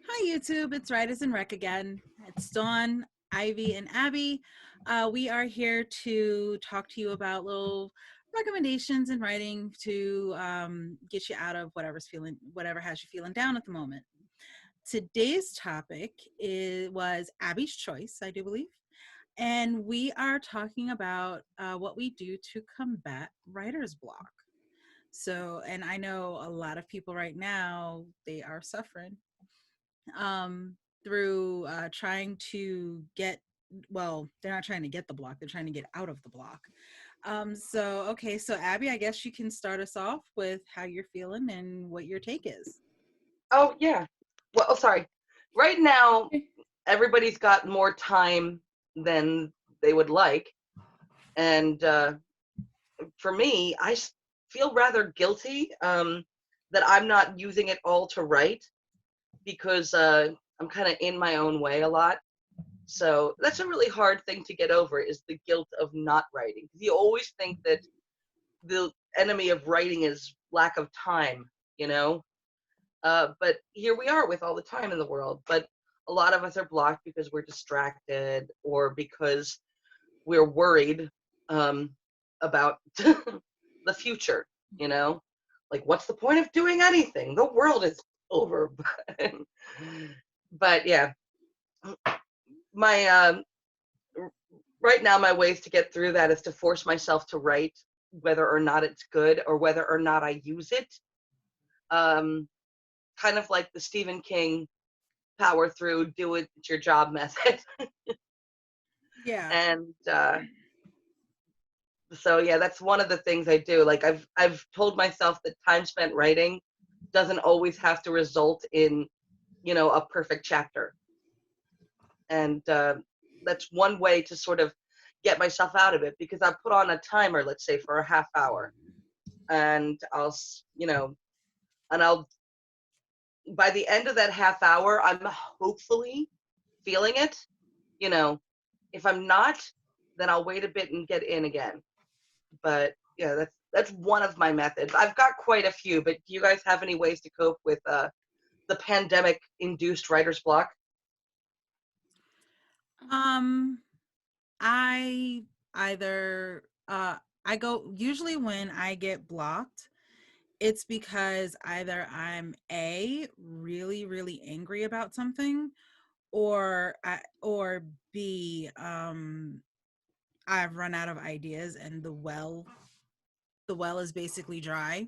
Hi, YouTube. It's Writers and Rec again. It's Dawn, Ivy, and Abby. We are here to talk to you about little recommendations in writing to get you out of whatever has you feeling down at the moment. Today's topic was Abby's choice, I do believe, and we are talking about what we do to combat writer's block. So, and I know a lot of people right now, they are suffering um, through trying to get, well, they're not trying to get the block, they're trying to get out of the block. So Abby, I guess you can start us off with how you're feeling and what your take is. Oh, yeah. Well, sorry. Right now, everybody's got more time than they would like. And for me, feel rather guilty that I'm not using it all to write because I'm kind of in my own way a lot. So that's a really hard thing to get over is the guilt of not writing. You always think that the enemy of writing is lack of time, you know? But here we are with all the time in the world. But a lot of us are blocked because we're distracted or because we're worried about the future, you know? Like, what's the point of doing anything? The world is over. But yeah, my right now, my ways to get through that is to force myself to write, whether or not it's good or whether or not I use it. Um, Kind of like the Stephen King power through, do it, it's your job method. Yeah. And so yeah, that's one of the things I do. Like I've told myself that time spent writing doesn't always have to result in, a perfect chapter. And that's one way to sort of get myself out of it because I put on a timer, let's say for a half hour, and and I'll by the end of that half hour, I'm hopefully feeling it. You know, if I'm not, then I'll wait a bit and get in again. But yeah, that's one of my methods. I've got quite a few, but do you guys have any ways to cope with the pandemic induced writer's block? Um, I either I go usually when I get blocked, it's because either I'm a really really angry about something, or B, I've run out of ideas and the well is basically dry.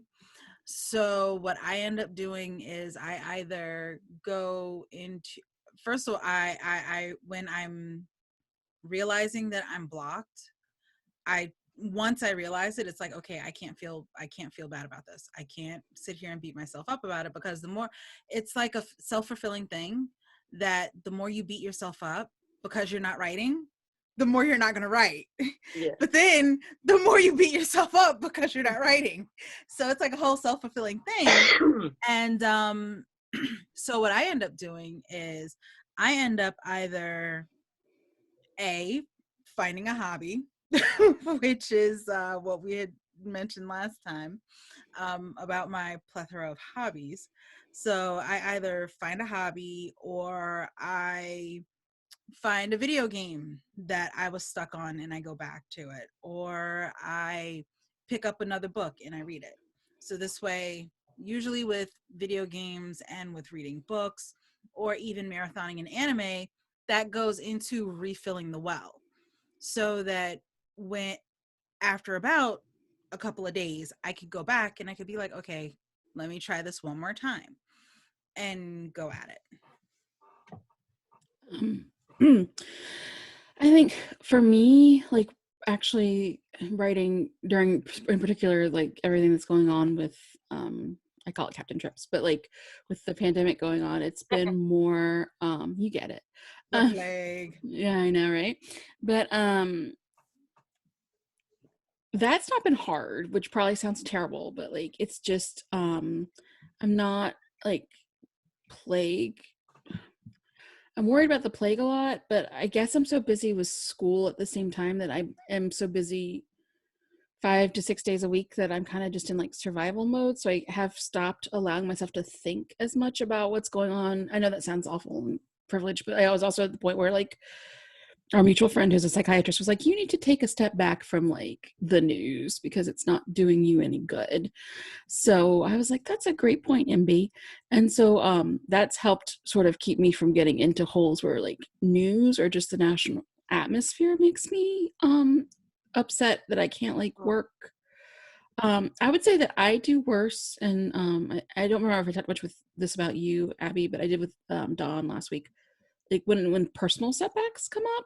So what I end up doing is I either go into, first of all, I when I'm realizing that I'm blocked, I once I realize it, it's like, okay, I can't feel bad about this. I can't sit here and beat myself up about it, because the more, it's like a self-fulfilling thing, that the more you beat yourself up because you're not writing, the more you're not going to write. Yeah. But then the more you beat yourself up because you're not writing. So it's like a whole self-fulfilling thing. And so what I end up doing is I end up either a finding a hobby, which is what we had mentioned last time, about my plethora of hobbies. So I either find a hobby, or I find a video game that I was stuck on and I go back to it, or I pick up another book and I read it. So this way, usually with video games and with reading books or even marathoning an anime, that goes into refilling the well, so that when, after about a couple of days, I could go back and I could be like, okay, let me try this one more time and go at it. Um, I think for me, like actually writing during, in particular, like everything that's going on with, I call it Captain Trips, but like with the pandemic going on, it's been more, you get it. The plague. Yeah, I know, right? But that's not been hard, which probably sounds terrible, but like it's just, I'm not like plague I'm worried about the plague a lot, but I guess I'm so busy with school at the same time that I am so busy 5 to 6 days a week that I'm kind of just in like survival mode. So I have stopped allowing myself to think as much about what's going on. I know that sounds awful and privileged, but I was also at the point where like our mutual friend who's a psychiatrist was like, you need to take a step back from like the news because it's not doing you any good. So I was like, that's a great point, MB. And so that's helped sort of keep me from getting into holes where like news or just the national atmosphere makes me upset that I can't like work. I would say that I do worse, and I don't remember if I talked much with this about you, Abby, but I did with Dawn last week. Like when personal setbacks come up,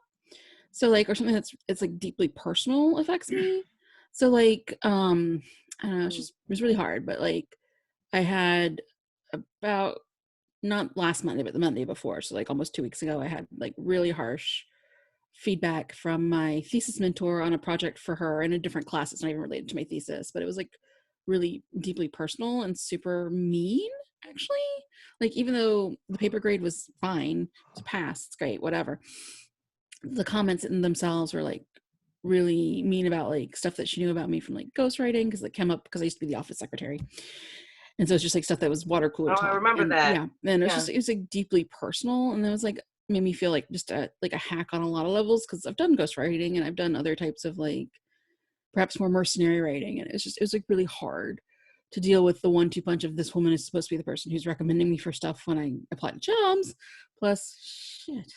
so like or something that's it's like deeply personal affects me. So like I don't know, it was really hard, but like I had about not last Monday, but the Monday before, so like almost 2 weeks ago, I had like really harsh feedback from my thesis mentor on a project for her in a different class. It's not even related to my thesis, but it was like really deeply personal and super mean, actually. Like, even though the paper grade was fine, it's a pass, it's great, whatever. The comments in themselves were like really mean about like stuff that she knew about me from like ghostwriting, because it came up because I used to be the office secretary. And so it's just like stuff that was water cooler Oh, talk. I remember And that. yeah, and it was Yeah. just, it was like deeply personal. And it was like, made me feel like just like a hack on a lot of levels, because I've done ghostwriting and I've done other types of like perhaps more mercenary writing. And it was like really hard to deal with the 1-2 punch of this woman is supposed to be the person who's recommending me for stuff when I apply to jobs. Plus, shit,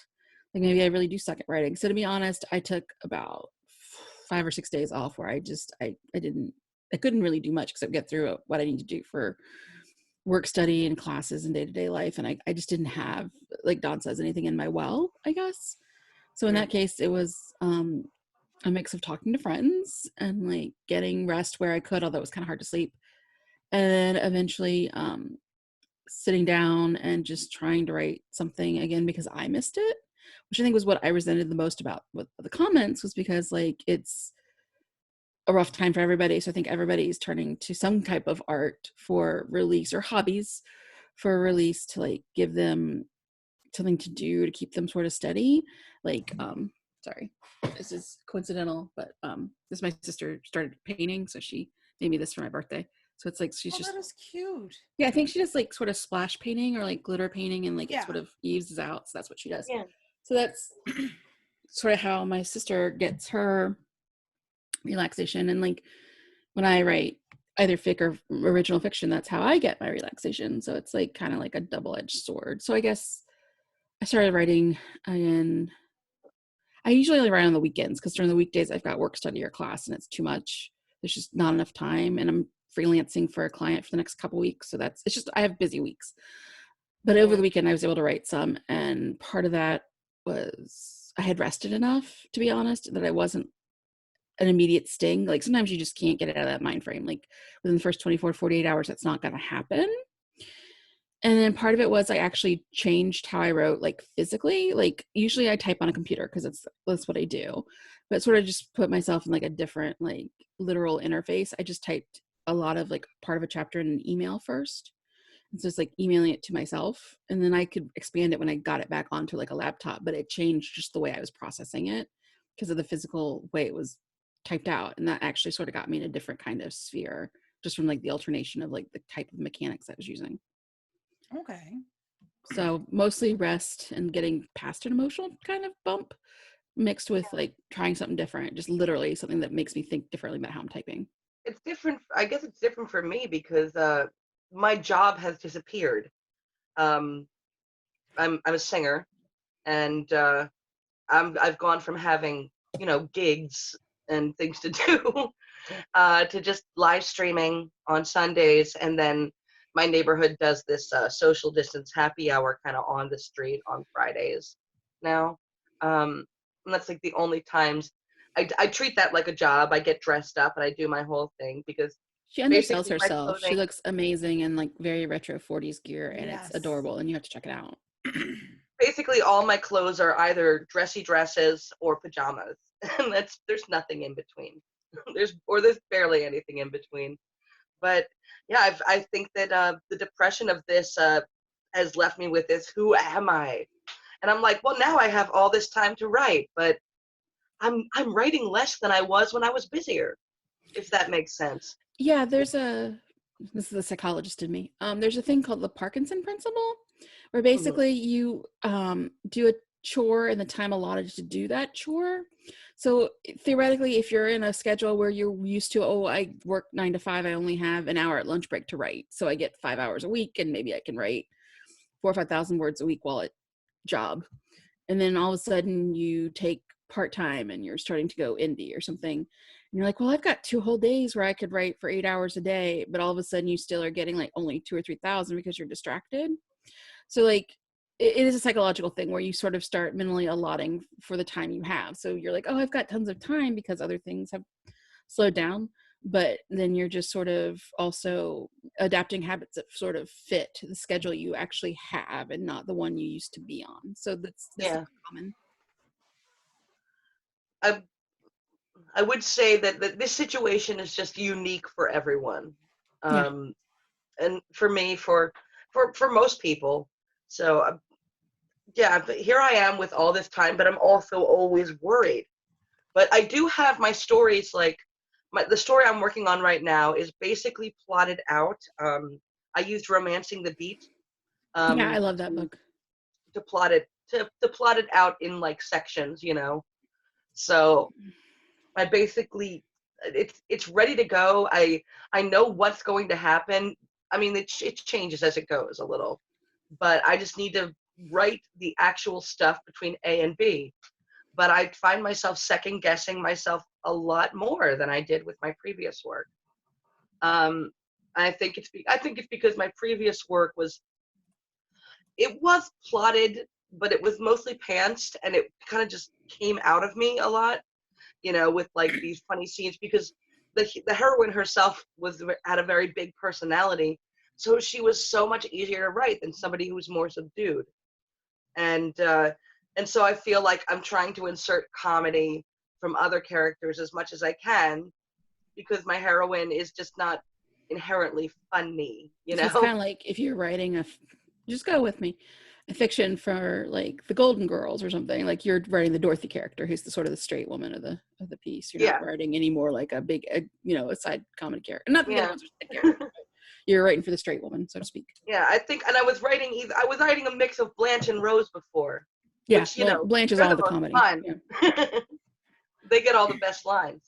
like maybe I really do suck at writing. So to be honest, I took about 5 or 6 days off where I couldn't really do much except get through what I need to do for work study and classes and day-to-day life. And I just didn't have, like Dawn says, anything in my well, I guess. So in that case, it was a mix of talking to friends and like getting rest where I could, although it was kind of hard to sleep. And then eventually sitting down and just trying to write something again because I missed it, which I think was what I resented the most about with the comments, was because like it's a rough time for everybody. So I think everybody's turning to some type of art for release, or hobbies for release, to like give them something to do to keep them sort of steady. Like sorry, this is coincidental, but this my sister started painting, so she made me this for my birthday. So it's like she's just, that is cute. yeah, I think she does like sort of splash painting or like glitter painting, and like Yeah. it sort of eases out. So that's what she does. Yeah. So that's sort of how my sister gets her relaxation. And like when I write either fic or original fiction, that's how I get my relaxation. So it's like kind of like a double-edged sword. So I guess I started writing again. I usually only write on the weekends, because during the weekdays I've got work study or class and it's too much. There's just not enough time, and I'm freelancing for a client for the next couple weeks. So it's just, I have busy weeks. But over the weekend I was able to write some, and part of that was I had rested enough, to be honest, that I wasn't an immediate sting. Like sometimes you just can't get out of that mind frame. Like within the first 24 to 48 hours, that's not going to happen. And then part of it was I actually changed how I wrote, like physically. Like usually I type on a computer because that's what I do, but sort of just put myself in like a different like literal interface. I just typed a lot of like part of a chapter in an email first. And so it's like emailing it to myself, and then I could expand it when I got it back onto like a laptop, but it changed just the way I was processing it because of the physical way it was typed out. And that actually sort of got me in a different kind of sphere, just from like the alternation of like the type of mechanics I was using. Okay. So mostly rest and getting past an emotional kind of bump, mixed with like trying something different, just literally something that makes me think differently about how I'm typing. It's different. I guess it's different for me because my job has disappeared. I'm a singer, and I've gone from having, gigs and things to do to just live streaming on Sundays, and then my neighborhood does this social distance happy hour kind of on the street on Fridays now. And that's like the only times I treat that like a job. I get dressed up and I do my whole thing because She undersells basically my herself. She clothing, looks amazing in like very retro 40s gear, and it's Yes. adorable, and you have to check it out. basically all my clothes are either dressy dresses or pajamas, and there's nothing in between. there's barely anything in between. But yeah, I think that the depression of this has left me with this: who am I? And I'm like, well, now I have all this time to write, but I'm writing less than I was when I was busier. if that makes sense. Yeah, this is the psychologist in me. There's a thing called the Parkinson principle, where Mhm. basically you do a chore in the time allotted to do that chore. So theoretically, if you're in a schedule where you're used to, oh, I work 9 to 5, I only have an hour at lunch break to write. So I get 5 hours a week, and maybe I can write 4 or 5,000 words a week while at job. And then all of a sudden you take part-time and you're starting to go indie or something, and you're like, well, I've got 2 whole days where I could write for 8 hours a day, but all of a sudden you still are getting like only 2 or 3,000 because you're distracted. So like it is a psychological thing where you sort of start mentally allotting for the time you have. So you're like, oh, I've got tons of time because other things have slowed down, but then you're just sort of also adapting habits that sort of fit the schedule you actually have and not the one you used to be on. So that's Yeah. common. I I would say that this situation is just unique for everyone. Yeah. Um, and for me, for most people. So yeah, but here I am with all this time, but I'm also always worried. But I do have my stories, like the story I'm working on right now is basically plotted out. I used Romancing the Beat Yeah, I um, love that to book. to plot it out in like sections, you know. So I basically it's ready to go. I know what's going to happen. I mean, it changes as it goes a little, but I just need to write the actual stuff between A and B. But I find myself second guessing myself a lot more than I did with my previous work. Um, I think it's because my previous work was plotted, but it was mostly pantsed, and it kind of just came out of me a lot, you know, with like these funny scenes because the heroine herself had a very big personality, so she was so much easier to write than somebody who was more subdued. And and so I feel like I'm trying to insert comedy from other characters as much as I can because my heroine is just not inherently funny, you So it's kind know? of like if you're writing just go with me, a fiction for like the Golden Girls or something. Like you're writing the Dorothy character, who's the sort of the straight woman of the piece. You're not Yeah, writing any more like a side comedy character. Not that the other yeah. ones are side characters. You're writing for the straight woman, so to speak. Yeah, I think, and I was writing a mix of Blanche and Rose before, Yeah. which, you Well, know, Blanche is they're all the the most comedy. fun. Yeah. They get all the best lines.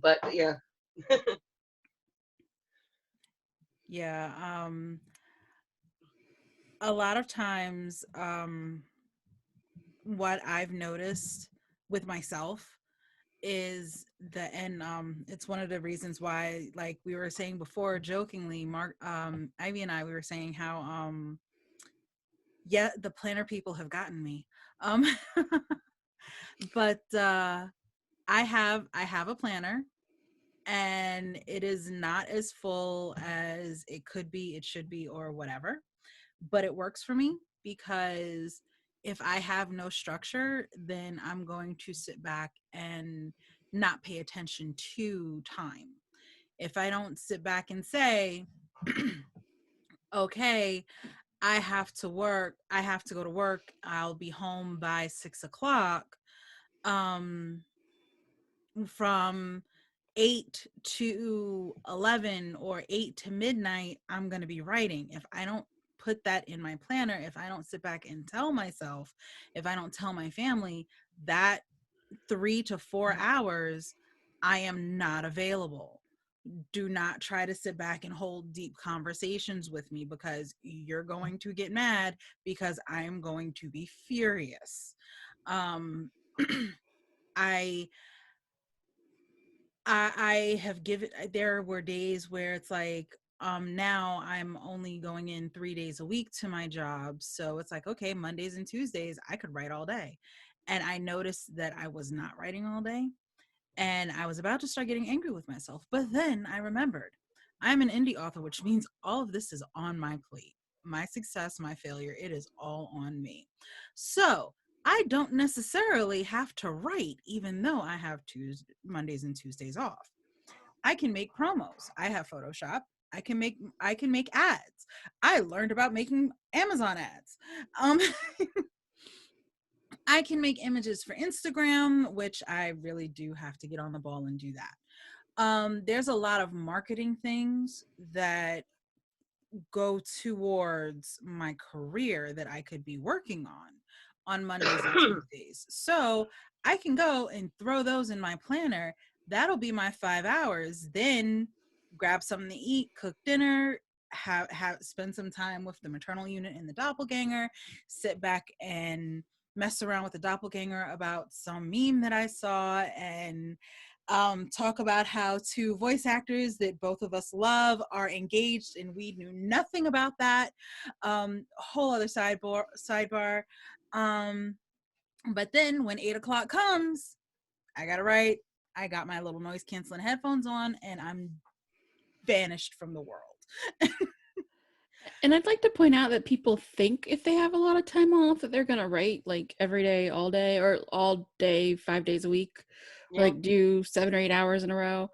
But yeah. Yeah. A lot of times, what I've noticed with myself is that, and it's one of the reasons why, like we were saying before jokingly, Mark, Ivy and I, we were saying how yeah, the planner people have gotten me. um but I have a planner, and it is not as full as it could be, it should be, or whatever, but it works for me because if I have no structure, then I'm going to sit back and not pay attention to time. If I don't sit back and say, okay, I have to work, I have to go to work, I'll be home by 6 o'clock, um, from 8 to 11 or 8 to midnight, I'm going to be writing. If I don't put that in my planner, if I don't sit back and tell myself, if I don't tell my family that 3 to 4 hours, I am not available. Do not try to sit back and hold deep conversations with me because you're going to get mad because I am going to be furious. Um, I I have given, there were days where it's like, now I'm only going in 3 days a week to my job. So it's like, okay, Mondays and Tuesdays, I could write all day. And I noticed that I was not writing all day. And I was about to start getting angry with myself. But then I remembered I'm an indie author, which means all of this is on my plate. My success, my failure, it is all on me. So I don't necessarily have to write, even though I have Mondays and Tuesdays off. I can make promos. I have Photoshop. I can make ads. I learned about making Amazon ads. Um I can make images for Instagram, which I really do have to get on the ball and do that. There's a lot of marketing things that go towards my career that I could be working on Mondays and Tuesdays. So I can go and throw those in my planner. That'll be my 5 hours. Then grab something to eat, cook dinner, have spend some time with the maternal unit and the doppelganger, sit back and mess around with the doppelganger about some meme that I saw, and talk about how two voice actors that both of us love are engaged and we knew nothing about that. Whole other sidebar. But then when 8 o'clock comes, I gotta write. I got my little noise canceling headphones on and I'm banished from the world. And I'd like to point out that people think if they have a lot of time off that they're gonna write like every day, or all day, 5 days a week, or Yeah. like do 7 or 8 hours in a row.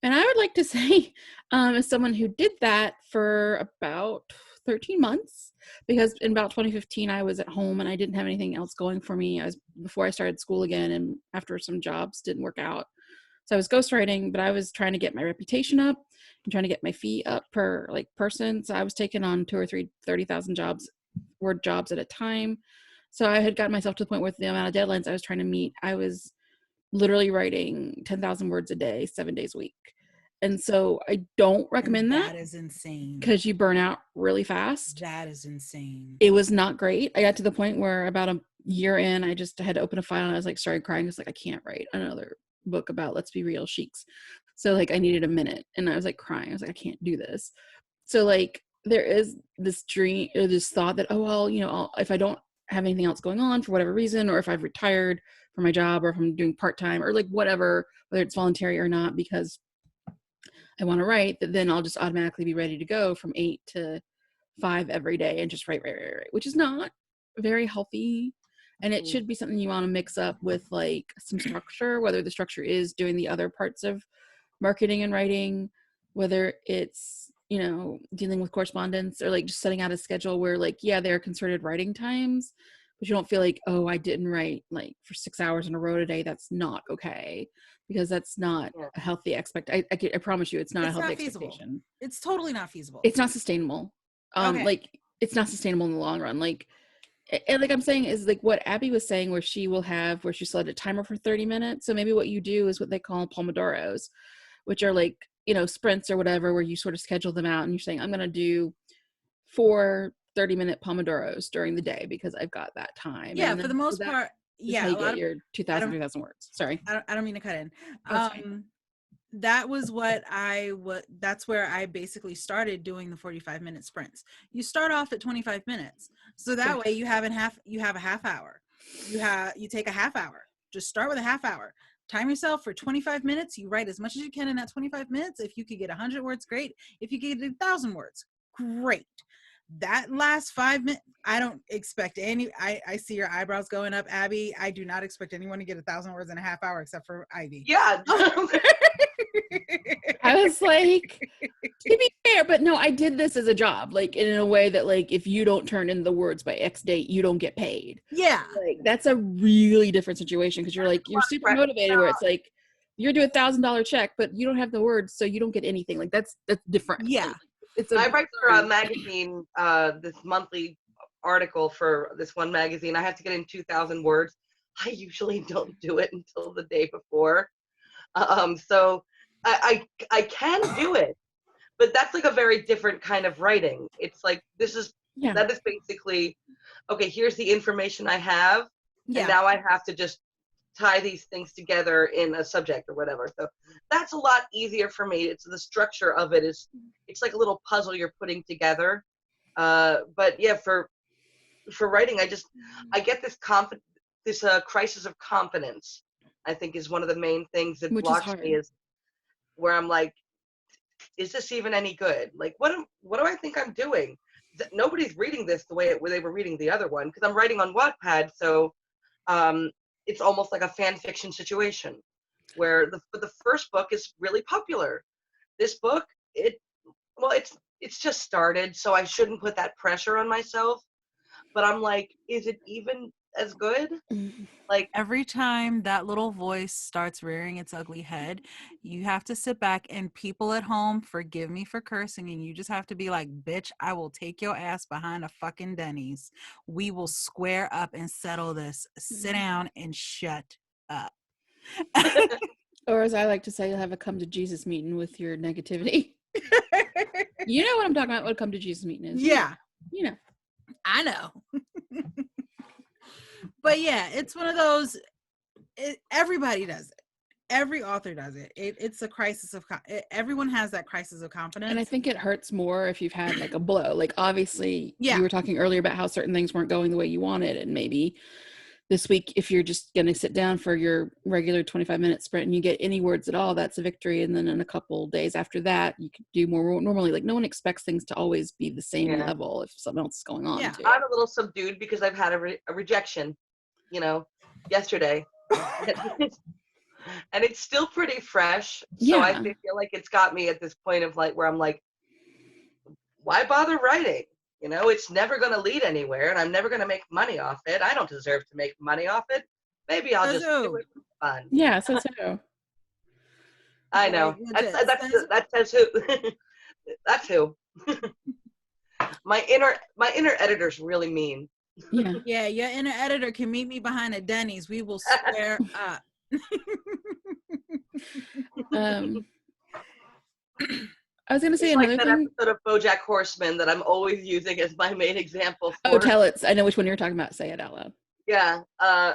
And I would like to say, as someone who did that for about 13 months, because in about 2015 I was at home and I didn't have anything else going for me. I was before I started school again, and after some jobs didn't work out. So I was ghostwriting, but I was trying to get my reputation up and trying to get my fee up per like person. So I was taking on 2 or 3 30,000 word jobs at a time. So I had gotten myself to the point with the amount of deadlines I was trying to meet. I was literally writing 10,000 words a day, 7 days a week. And so I don't recommend that That is insane. because you burn out really fast. That is insane. It was not great. I got to the point where about a year in, I just had to open a file and I was like, started crying. I was like, I can't write another book about let's be real sheiks. So like I needed a minute and I was like crying. I was like, I can't do this. So like there is this dream or this thought that, oh, well, if I don't have anything else going on for whatever reason, or if I've retired from my job, or if I'm doing part-time or like whatever, whether it's voluntary or not, because I want to write, that then I'll just automatically be ready to go from 8 to 5 every day and just write, which is not very healthy. And it should be something you want to mix up with like some structure, whether the structure is doing the other parts of marketing and writing, whether it's, dealing with correspondence, or like just setting out a schedule where like, yeah, there are concerted writing times, but you don't feel like, oh, I didn't write like for 6 hours in a row today. That's not okay, because that's not a healthy I promise you, it's not a healthy expectation. It's totally not feasible. It's not sustainable. Okay. Like it's not sustainable in the long run. Like, and like I'm saying is like what Abby was saying, where she'll set a timer for 30 minutes. So maybe what you do is what they call Pomodoros, which are like, sprints or whatever, where you sort of schedule them out and you're saying, I'm going to do 4 30-minute Pomodoros during the day because I've got that time. Yeah, for the most part. Yeah. You get your 2,000 words. Sorry. I don't mean to cut in. Fine. That was what that's where I basically started doing the 45-minute sprints. You start off at 25 minutes. So that way you have a half hour. You take a half hour. Just start with a half hour. Time yourself for 25 minutes. You write as much as you can in that 25 minutes. If you could get 100 words, great. If you get 1,000 words, great. That last 5 minutes, I don't expect I see your eyebrows going up, Abby. I do not expect anyone to get 1,000 words in a half hour except for Ivy. Yeah. I was like, to be fair, but no, I did this as a job, like in a way that like, if you don't turn in the words by X date, you don't get paid. Yeah. Like that's a really different situation, because you're super motivated, where it's like, you're doing $1,000 check, but you don't have the words, so you don't get anything. Like that's different. Yeah. I write for a magazine, this monthly article for this one magazine. I have to get in 2,000 words. I usually don't do it until the day before. So I can do it, but that's like a very different kind of writing. It's like, that is basically, okay, here's the information I have, and now I have to just tie these things together in a subject or whatever. So that's a lot easier for me. It's the structure of it it's like a little puzzle you're putting together. But yeah, for writing, I get this crisis of confidence, I think, is one of the main things that blocks me, is where I'm like, is this even any good? Like, what do I think I'm doing? Nobody's reading this the way they were reading the other one, because I'm writing on Wattpad, so it's almost like a fan fiction situation, where the first book is really popular. This book, it's just started, so I shouldn't put that pressure on myself. But I'm like, is it even as good. Like, every time that little voice starts rearing its ugly head, you have to sit back, and people at home, forgive me for cursing, and you just have to be like, bitch, I will take your ass behind a fucking Denny's. We will square up and settle this. Sit down and shut up. Or as I like to say, you'll have a come to Jesus meeting with your negativity. You know what I'm talking about, what a come to Jesus meeting is. Yeah. You know. I know. But yeah, it's one of those, everybody does it. Every author does it. It's a crisis of everyone has that crisis of confidence. And I think it hurts more if you've had like a blow. Like obviously Yeah. you were talking earlier about how certain things weren't going the way you wanted, and maybe this week, if you're just going to sit down for your regular 25-minute sprint and you get any words at all, that's a victory. And then in a couple days after that, you could do more normally. Like no one expects things to always be the same level if something else is going on. Yeah. Too. I'm a little subdued because I've had a rejection, yesterday. And it's still pretty fresh. So I feel like it's got me at this point of like, where I'm like, why bother writing? It's never going to lead anywhere, and I'm never going to make money off it. I don't deserve to make money off it. Maybe I'll just do it for fun. Yeah, so. I know. That says who. That's who. My inner editor's really mean. Yeah. Yeah, your inner editor can meet me behind a Denny's. We will square up. I was going to say it's another like that thing. episode of BoJack Horseman that I'm always using as my main example for. Oh, tell it. I know which one you're talking about. Say it out loud. Yeah. I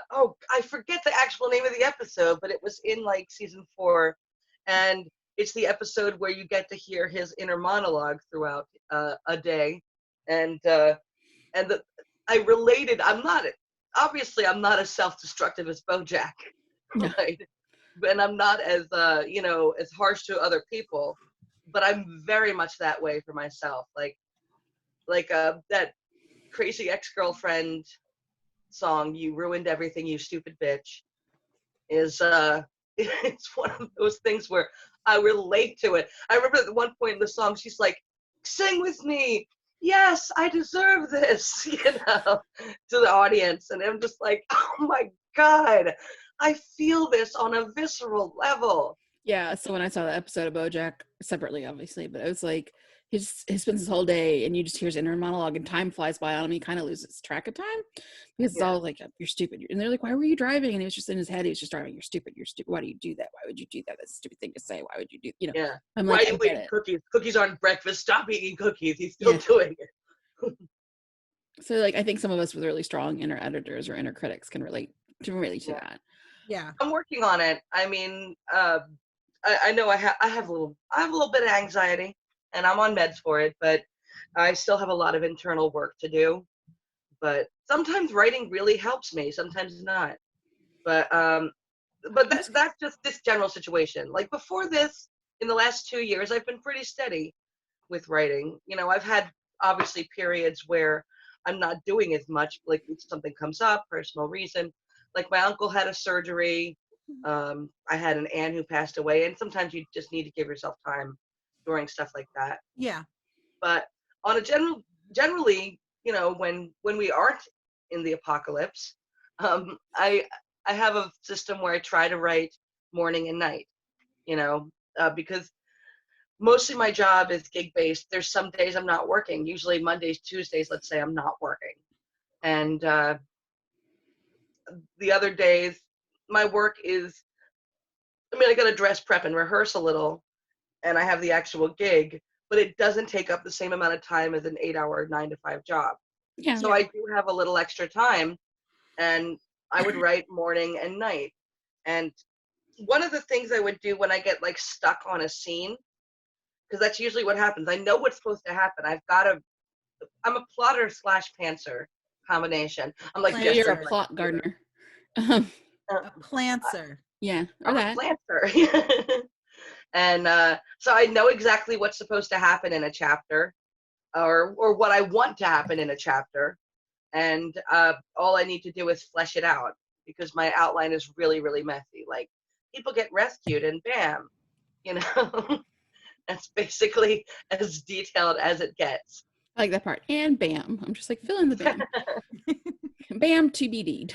forget the actual name of the episode, but it was in like season 4, and it's the episode where you get to hear his inner monologue throughout a day, and I related. I'm not as self-destructive as BoJack, right? And I'm not as as harsh to other people, but I'm very much that way for myself. Like that crazy ex-girlfriend song, "You Ruined Everything, You Stupid Bitch," is it's one of those things where I relate to it. I remember at one point in the song, she's like, "Sing with me. Yes, I deserve this," to the audience. And I'm just like, oh my God, I feel this on a visceral level. Yeah, so when I saw the episode of BoJack, separately obviously, but it was like he spends his whole day and you just hear his inner monologue and time flies by on him. He kind of loses track of time because it's all like, you're stupid. And they're like, why were you driving? And he was just in his head, he was just driving, you're stupid. Why do you do that? Why would you do that? That's a stupid thing to say. Why would you do, Yeah. I'm why like, are you eating cookies? Cookies aren't breakfast. Stop eating cookies. He's still doing it. So like, I think some of us with really strong inner editors or inner critics can relate to that. Yeah. I'm working on it. I mean, I know I have a little bit of anxiety, and I'm on meds for it, but I still have a lot of internal work to do. But sometimes writing really helps me, sometimes not. But that's just this general situation. Like before this, in the last 2 years, I've been pretty steady with writing. I've had obviously periods where I'm not doing as much, like something comes up, personal reason. Like my uncle had a surgery. I had an aunt who passed away, and sometimes you just need to give yourself time during stuff like that. Yeah. But on a generally, when we aren't in the apocalypse, I have a system where I try to write morning and night, because mostly my job is gig based. There's some days I'm not working. Usually Mondays, Tuesdays, let's say I'm not working, and the other days my work is, I got to dress, prep, and rehearse a little, and I have the actual gig, but it doesn't take up the same amount of time as an 8-hour 9-to-5 job. Yeah. So I do have a little extra time, and I would write morning and night. And one of the things I would do when I get like stuck on a scene, because that's usually what happens. I know what's supposed to happen. I'm a plotter / pantser combination. I'm like, Planter. You're a plot gardener. A planter. Yeah, or I'm that. a planter. And so I know exactly what's supposed to happen in a chapter, or what I want to happen in a chapter, and all I need to do is flesh it out, because my outline is really, really messy. Like, people get rescued and bam, that's basically as detailed as it gets. I like that part. And bam. I'm just like, fill in the bam. Bam, TBD'd.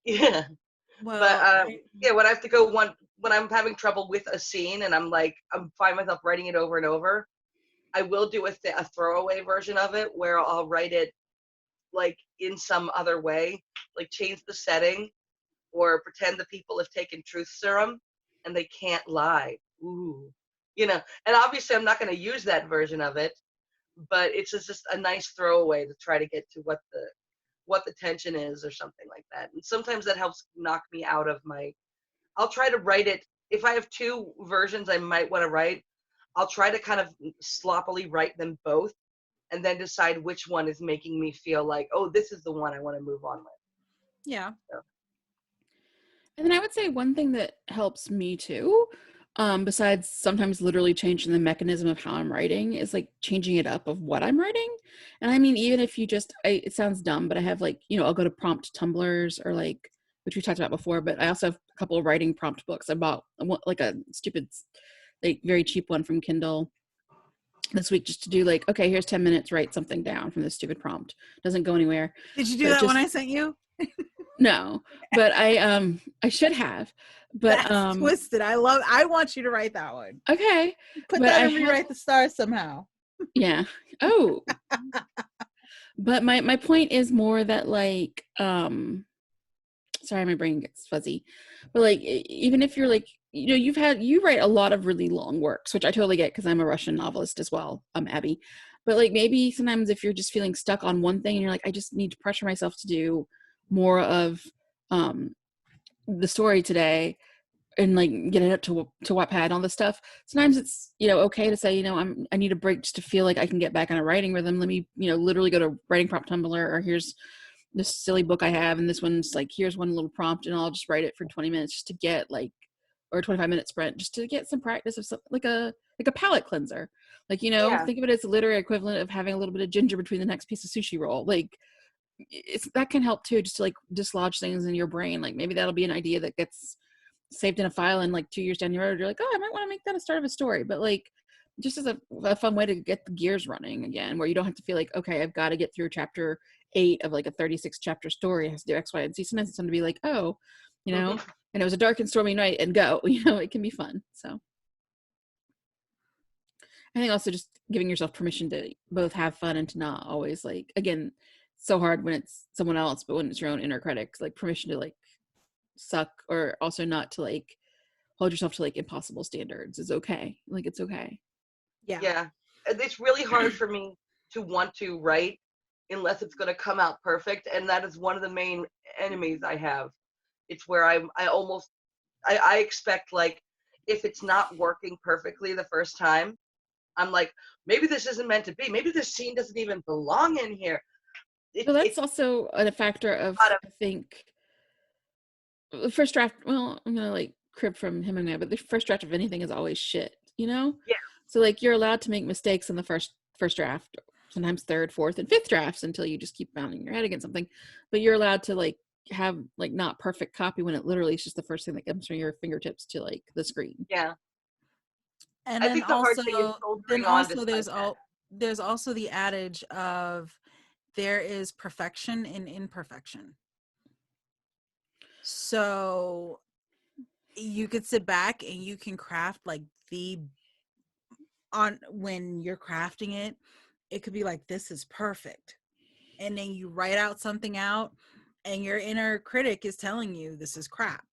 Yeah. Well, But yeah, when I have to go when I'm having trouble with a scene and I'm find myself writing it over and over, I will do a throwaway version of it where I'll write it like in some other way, like change the setting or pretend the people have taken truth serum and they can't lie. Ooh, and obviously I'm not going to use that version of it, but it's just a nice throwaway to try to get to what the tension is or something like that. And sometimes that helps knock me out of I'll try to write it. If I have two versions I might want to write, I'll try to kind of sloppily write them both and then decide which one is making me feel like, oh, this is the one I want to move on with. yeah. So. And then I would say one thing that helps me too, besides sometimes literally changing the mechanism of how I'm writing, is like changing it up of what I'm writing. And I mean, even if you it sounds dumb, but I have like, I'll go to prompt tumblers or like, which we talked about before, but I also have a couple of writing prompt books. I bought like a stupid, like very cheap one from Kindle this week just to do like, okay, here's 10 minutes, write something down from this stupid prompt. Doesn't go anywhere. Did you do that when I sent you? No, but I should have. But That's twisted. I want you to write that one. Okay. Put but that and rewrite the stars somehow. Yeah. Oh. But my point is more that like sorry, my brain gets fuzzy. But like even if you're like, you write a lot of really long works, which I totally get because I'm a Russian novelist as well. I'm Abby. But like maybe sometimes if you're just feeling stuck on one thing and you're like, I just need to pressure myself to do more of the story today and like get it up to Wattpad and all this stuff. Sometimes it's, okay to say, I need a break just to feel like I can get back on a writing rhythm. Let me, literally go to writing prompt Tumblr, or here's this silly book I have. And this one's like, here's one little prompt and I'll just write it for 20 minutes just to get like, or a 25-minute sprint just to get some practice of something like a palate cleanser. Like, Yeah. think of it as a literary equivalent of having a little bit of ginger between the next piece of sushi roll. Like that can help too, just to like dislodge things in your brain. Like maybe that'll be an idea that gets saved in a file and like 2 years down the road you're like, oh, I might want to make that a start of a story. But like just as a fun way to get the gears running again, where you don't have to feel like, okay, I've got to get through chapter 8 of like a 36 chapter story. It has to do X, Y, and Z. Sometimes it's fun to be like, oh, and it was a dark and stormy night and go, it can be fun. So I think also just giving yourself permission to both have fun and to not always like, again, so hard when it's someone else, but when it's your own inner critic, like permission to like suck, or also not to like hold yourself to like impossible standards is okay. Like it's okay. Yeah. It's really hard for me to want to write unless it's going to come out perfect, and that is one of the main enemies I have. It's where I expect, like, if it's not working perfectly the first time, I'm like, maybe this isn't meant to be. Maybe this scene doesn't even belong in here. So that's also a factor of, I think, the first draft, well, I'm gonna like crib from him and but the first draft of anything is always shit, Yeah. So like you're allowed to make mistakes in the first draft, sometimes third, fourth, and fifth drafts until you just keep pounding your head against something. But you're allowed to like have like not perfect copy when it literally is just the first thing that comes from your fingertips to like the screen. Yeah. And I then think the hard thing is there's also the adage of there is perfection in imperfection. So you could sit back and you can craft like when you're crafting it, it could be like, this is perfect. And then you write out something out and your inner critic is telling you this is crap.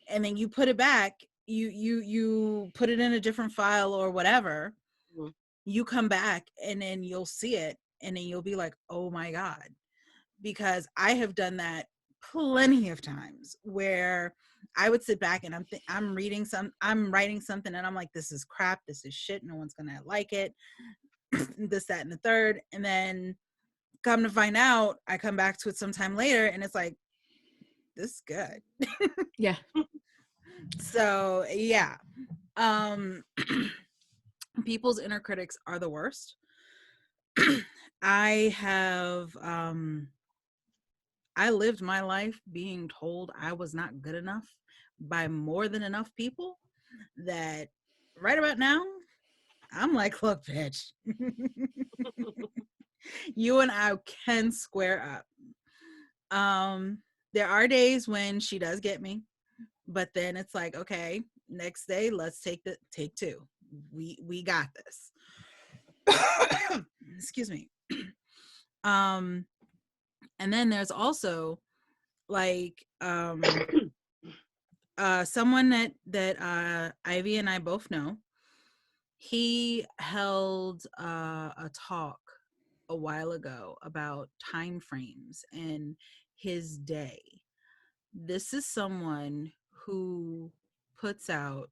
And then you put it back, you put it in a different file or whatever. Mm-hmm. You come back and then you'll see it and then you'll be like, oh my God. Because I have done that plenty of times where I would sit back and I'm writing something and I'm like, this is crap, this is shit, no one's gonna like it, this, that, and the third. And then come to find out, I come back to it sometime later and it's like, this is good. Yeah. So yeah. People's inner critics are the worst. I lived my life being told I was not good enough by more than enough people that right about now, I'm like, look, bitch, You and I can square up. There are days when she does get me, but then it's like, okay, next day, let's take two. We got this. Excuse me. And then there's also like someone that Ivy and I both know. He held a talk a while ago about time frames and his day. This is someone who puts out,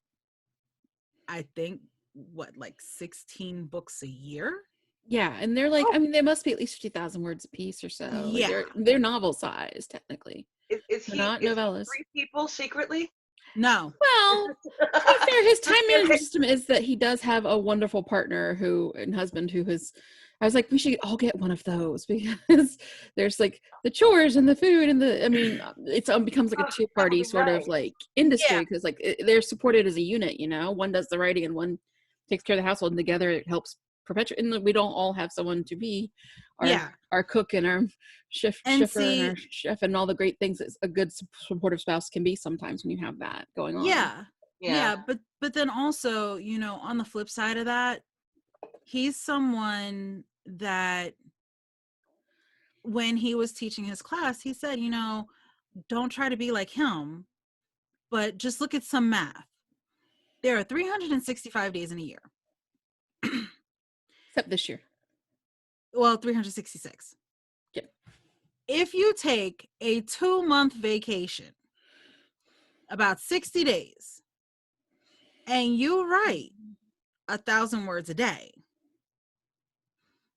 I think, what, like 16 books a year? Yeah, and they're like, Oh. I mean, they must be at least 50,000 words a piece or so. Like Yeah. they're novel size technically. Is They're he not novellas. 3 people secretly? No. Well, to be fair, his time Just management kidding. system is that he does have a wonderful partner and husband who has. I was like, we should all get one of those because there's like the chores and the food and the. I mean, it's becomes like a That would two-party be sort of nice. like industry Yeah. because like they're supported as a unit. One does the writing and one takes care of the household, and together it helps perpetuate. And we don't all have someone to be our cook and our chauffeur and our chef and all the great things that a good supportive spouse can be sometimes when you have that going on. Yeah, but then also, on the flip side of that, he's someone that when he was teaching his class, he said, don't try to be like him, but just look at some math. There are 365 days in a year. Except this year. Well, 366. Yeah. If you take a 2-month vacation, about 60 days, and you write 1,000 words a day,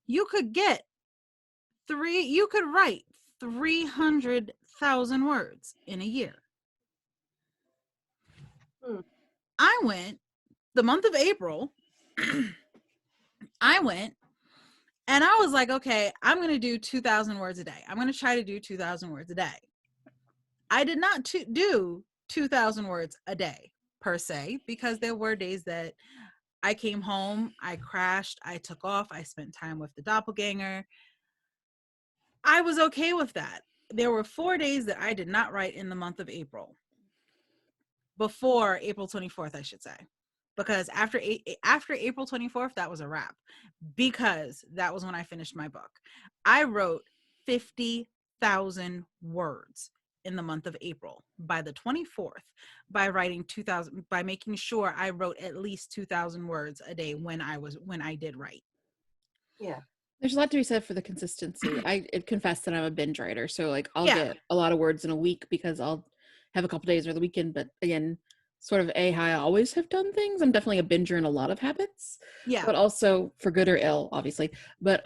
you could write 300,000 words in a year. I went the month of April. I went and I was like, okay, I'm going to do 2,000 words a day. I'm going to try to do 2,000 words a day. I did not do 2,000 words a day per se, because there were days that I came home, I crashed, I took off, I spent time with the doppelganger. I was okay with that. There were 4 days that I did not write in the month of April. Before April 24th, I should say. Because after April 24th, that was a wrap. Because that was when I finished my book. I wrote 50,000 words in the month of April by the 24th, by writing 2,000, by making sure I wrote at least 2,000 words a day when I did write. Yeah. There's a lot to be said for the consistency. I confess that I'm a binge writer, so like I'll get a lot of words in a week because I'll have a couple days or the weekend. But again, sort of how I always have done things. I'm definitely a binger in a lot of habits. Yeah. But also for good or ill, obviously. But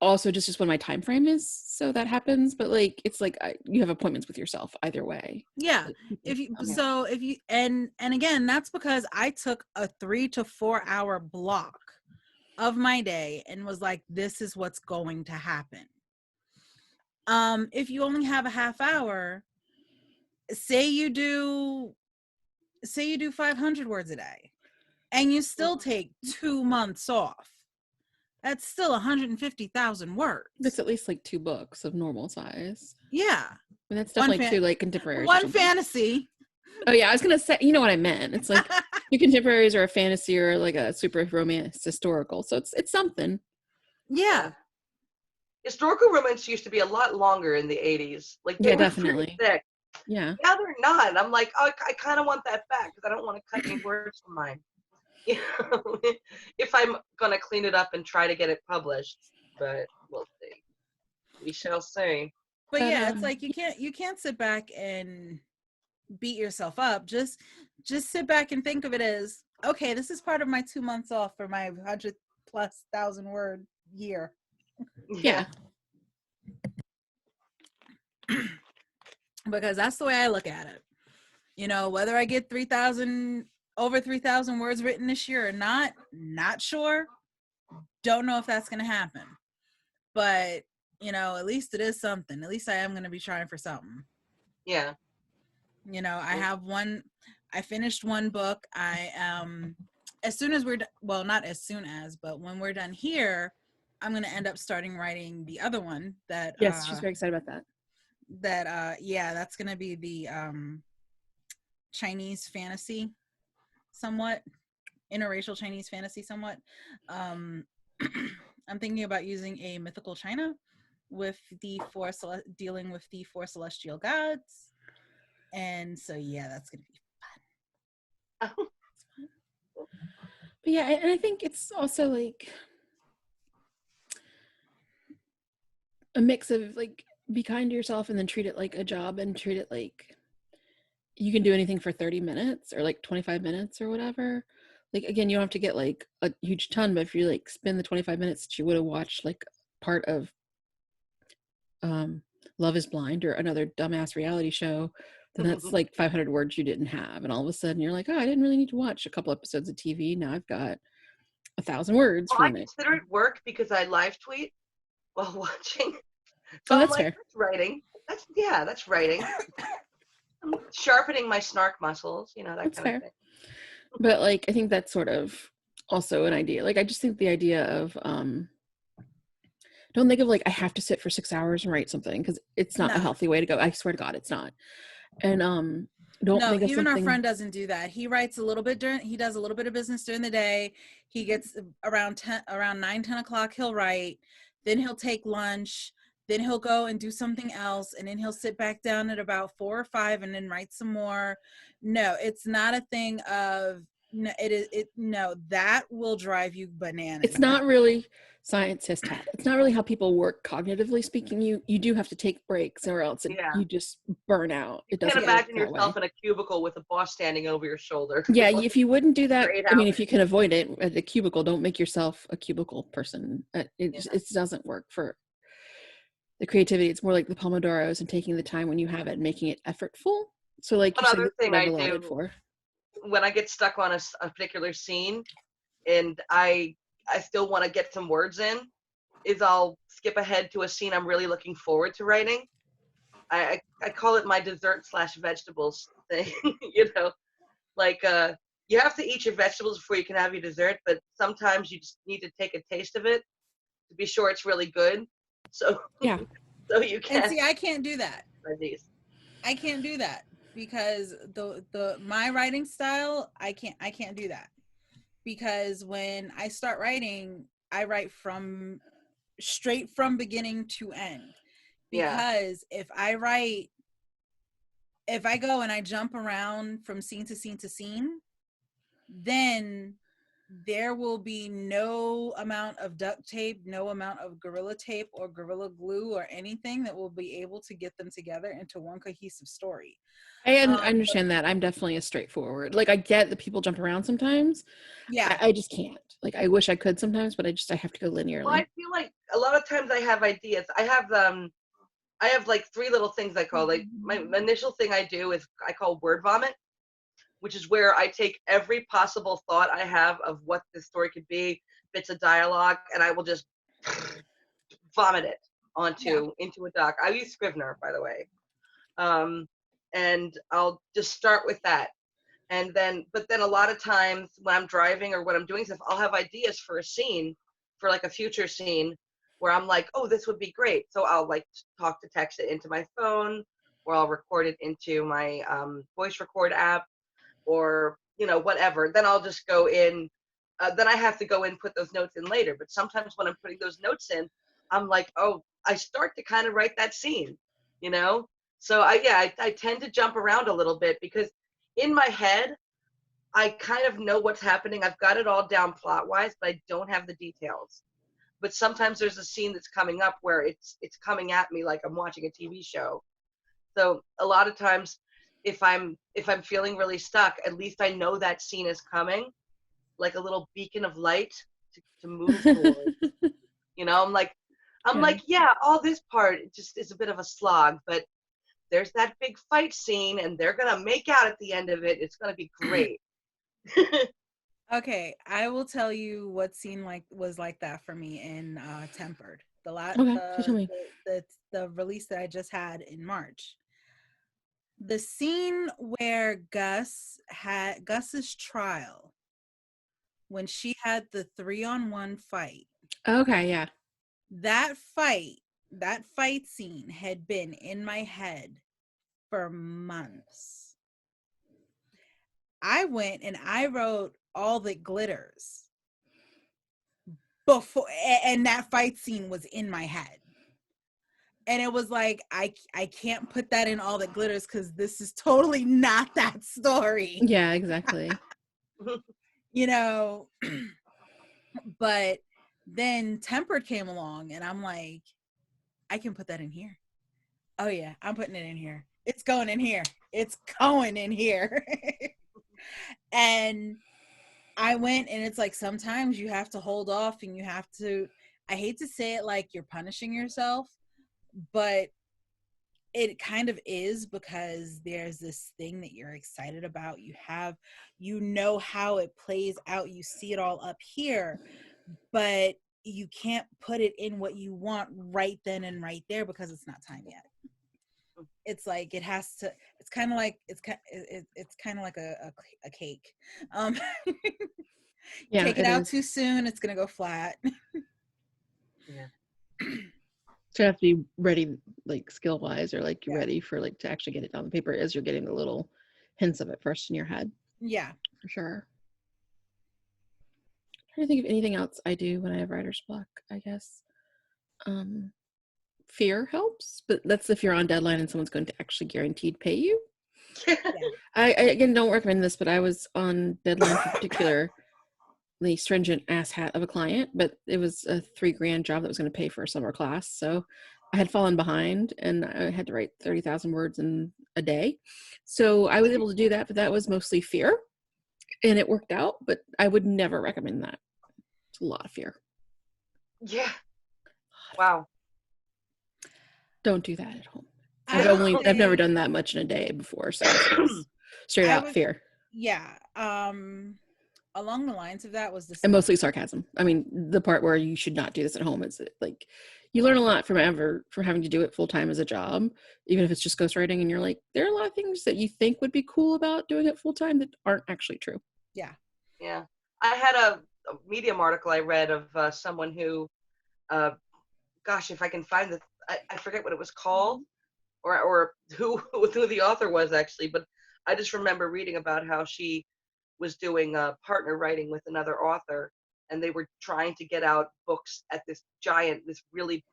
also just when my time frame is, so that happens. But like it's like you have appointments with yourself either way. Yeah. And again, that's because I took a 3 to 4 hour block of my day and was like, this is what's going to happen. If you only have a half hour, say you do 500 words a day and you still take 2 months off, that's still 150,000 words. That's at least like 2 books of normal size. Yeah. And that's definitely 2 like contemporaries. One fantasy. Oh yeah, I was gonna say, you know what I meant. It's like 2 contemporaries or a fantasy or like a super romance historical. So it's something. Yeah. Historical romance used to be a lot longer in the 80s. Like they were definitely thick. Yeah. Now they're not. I'm like, oh, I kind of want that back because I don't want to cut any words from mine. If I'm gonna clean it up and try to get it published, but we'll see. We shall see. But yeah, it's like you can't sit back and beat yourself up. Just sit back and think of it as, okay, this is part of my 2 months off for my 100,000+ word year. Yeah. Because that's the way I look at it. Whether I get over 3,000 words written this year or not sure. Don't know if that's going to happen. But, at least it is something. At least I am going to be trying for something. Yeah. I finished one book. I am as soon as well, not as soon as, but when we're done here, I'm gonna end up starting writing the other one that Yes, she's very excited about that. yeah, that's gonna be the Chinese fantasy, somewhat interracial Chinese fantasy, somewhat. Um, I'm thinking about using a mythical China with dealing with the four celestial gods, and so yeah, that's gonna be fun. But yeah, and I think it's also like a mix of like be kind to yourself and then treat it like a job and treat it like you can do anything for 30 minutes or like 25 minutes or whatever. Like again, you don't have to get like a huge ton, but if you like spend the 25 minutes that you would have watched like part of Love is Blind or another dumbass reality show, then that's like 500 words you didn't have. And all of a sudden you're like, oh, I didn't really need to watch a couple episodes of TV. Now I've got 1,000 words Well, for I the next. consider it work because I live tweet while watching. So Oh, I'm that's like, fair. that's writing. That's writing. I'm sharpening my snark muscles, that That's kind of fair. thing. But like, I think that's sort of also an idea. Like, I just think the idea of, don't think of like, I have to sit for 6 hours and write something because it's not a No, healthy way to go. I swear to God, it's not. And don't no, think of even our something. friend doesn't do that. He writes a little bit he does a little bit of business during the day. He gets around 9, 10 o'clock, he'll write, then he'll take lunch, then he'll go and do something else, and then he'll sit back down at about 4 or 5 and then write some more. No, it's not a thing of, no, no, that will drive you bananas. It's not really scientist hat. It's not really how people work cognitively speaking. You do have to take breaks or else Yeah. you just burn out. You It can't doesn't work imagine that yourself way. in a cubicle with a boss standing over your shoulder. Yeah, if you wouldn't do that, Straight I mean, out. if you can avoid it at the cubicle, don't make yourself a cubicle person. Yeah. It doesn't work for the creativity. It's more like the Pomodoros and taking the time when you have it and making it effortful. So like One you're saying, other this is thing what I've I allotted do for. when I get stuck on a particular scene and I still want to get some words in is I'll skip ahead to a scene I'm really looking forward to writing. I call it my dessert / vegetables thing. Like you have to eat your vegetables before you can have your dessert, but sometimes you just need to take a taste of it to be sure it's really good. So Yeah. so you And can see, I can't do that. these. I can't do that because the my writing style, I can't do that. Because when I start writing, I write from straight from beginning to end. Yeah. Because if I go and I jump around from scene to scene to scene, then there will be no amount of duct tape, no amount of gorilla tape or gorilla glue or anything that will be able to get them together into one cohesive story. I understand that. I'm definitely a straightforward. Like I get that people jump around sometimes. Yeah. I just can't. Like I wish I could sometimes, but I have to go linearly. Well, I feel like a lot of times I have ideas. I have like 3 little things I call, like my initial thing I do is I call word vomit, which is where I take every possible thought I have of what this story could be, bits of dialogue, and I will just vomit it into a doc. I use Scrivener, by the way. And I'll just start with that. But then a lot of times when I'm driving or when I'm doing stuff, I'll have ideas for a scene, for like a future scene where I'm like, oh, this would be great. So I'll like talk to text it into my phone, or I'll record it into my voice record app, or whatever. Then I'll just go in. Then I have to go in, put those notes in later. But sometimes when I'm putting those notes in, I'm like, oh, I start to kind of write that scene, you know. So I tend to jump around a little bit because in my head I kind of know what's happening. I've got it all down plot wise, but I don't have the details. But sometimes there's a scene that's coming up where it's coming at me like I'm watching a TV show. So a lot of times if I'm feeling really stuck, at least I know that scene is coming, like a little beacon of light to move towards. I'm Yeah. like, yeah, all this part just is a bit of a slog, but there's that big fight scene and they're going to make out at the end of it. It's going to be great. Okay, I will tell you what scene was like that for me in Tempered. Okay, so tell me. The release that I just had in March. The scene where Gus's trial when she had the 3-on-1 fight. Okay, yeah. That fight scene had been in my head for months. I went and I wrote All That Glitters before, and that fight scene was in my head. And it was like, I can't put that in All That Glitters because this is totally not that story. Yeah, exactly. You know, but then Tempered came along and I'm like, I can put that in here. Oh yeah, I'm putting it in here. It's going in here. It's going in here. And I went, and it's like sometimes you have to hold off and you have to, I hate to say it like you're punishing yourself, but it kind of is, because there's this thing that you're excited about. You know how it plays out. You see it all up here, but you can't put it in what you want right then and right there because it's not time yet. It's like it has to. It's kind of like it's kind of like a cake. Yeah, Take it out too soon, it's gonna go flat. Yeah. So you have to be ready, like skill wise, or like you're Yeah. ready for like to actually get it on the paper as you're getting the little hints of it first in your head. Yeah, For sure. I'm trying to think of anything else I do when I have writer's block, I guess. Fear helps, but that's if you're on deadline and someone's going to actually guaranteed pay you. yeah. I again don't recommend this, but I was on deadline for particularly stringent asshat of a client, but it was a $3,000 job that was going to pay for a summer class. So I had fallen behind and I had to write 30,000 words in a day. So I was able to do that, but that was mostly fear and it worked out, but I would never recommend that. It's a lot of fear. Yeah. Wow. Don't do that at home. I've never done that much in a day before, so it's straight out fear. Yeah. Along the lines of that was this, and mostly sarcasm. I mean, the part where you should not do this at home is like you learn a lot from having to do it full time as a job, even if it's just ghostwriting. And you're like, there are a lot of things that you think would be cool about doing it full time that aren't actually true. Yeah. Yeah. I had a Medium article I read of someone who, gosh, if I can find I forget what it was called or who the author was actually, but I just remember reading about how she was doing partner writing with another author, and they were trying to get out books at this really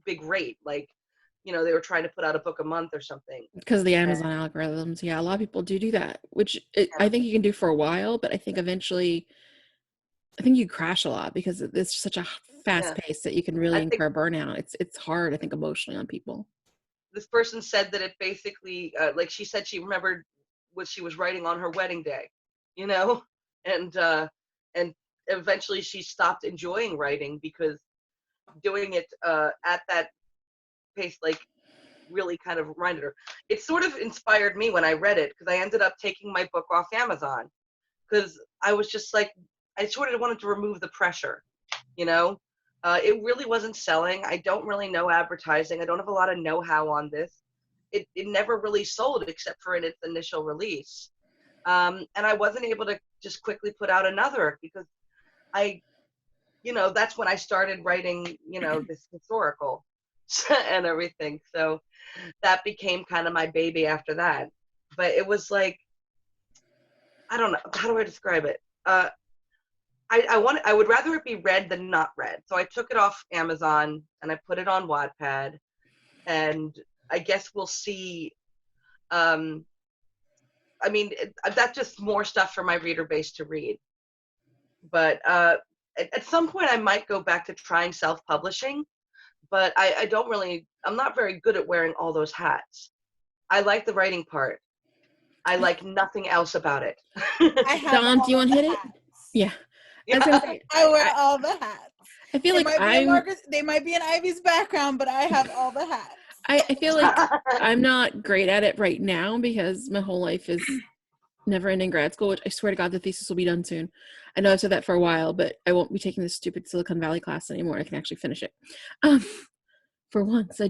big rate. Like, they were trying to put out a book a month or something. Because of the Amazon algorithms. Yeah, a lot of people do that, which I think you can do for a while, but I think eventually, I think you crash a lot because it's such a fast pace that you can really incur burnout. It's hard, I think, emotionally on people. This person said that it basically, like she said, she remembered what she was writing on her wedding day, and eventually she stopped enjoying writing because doing it at that pace, like, really kind of reminded her. It sort of inspired me when I read it, because I ended up taking my book off Amazon because I was just like, I sort of wanted to remove the pressure, it really wasn't selling. I don't really know advertising. I don't have a lot of know-how on this. It never really sold except for in its initial release. And I wasn't able to just quickly put out another because that's when I started writing, this historical and everything. So that became kind of my baby after that. But it was like, I don't know, how do I describe it? I would rather it be read than not read. So I took it off Amazon and I put it on Wattpad, and I guess we'll see. I mean, that's just more stuff for my reader base to read. But at some point, I might go back to trying self-publishing. But I'm not very good at wearing all those hats. I like the writing part. I like nothing else about it. Dawn, do you want to hit it? Yeah. I wear all the hats. I feel like they might be in Ivy's background, but I have all the hats. I feel like I'm not great at it right now because my whole life is never ending grad school, which I swear to God, the thesis will be done soon. I know I've said that for a while, but I won't be taking this stupid Silicon Valley class anymore. I can actually finish it. For once, I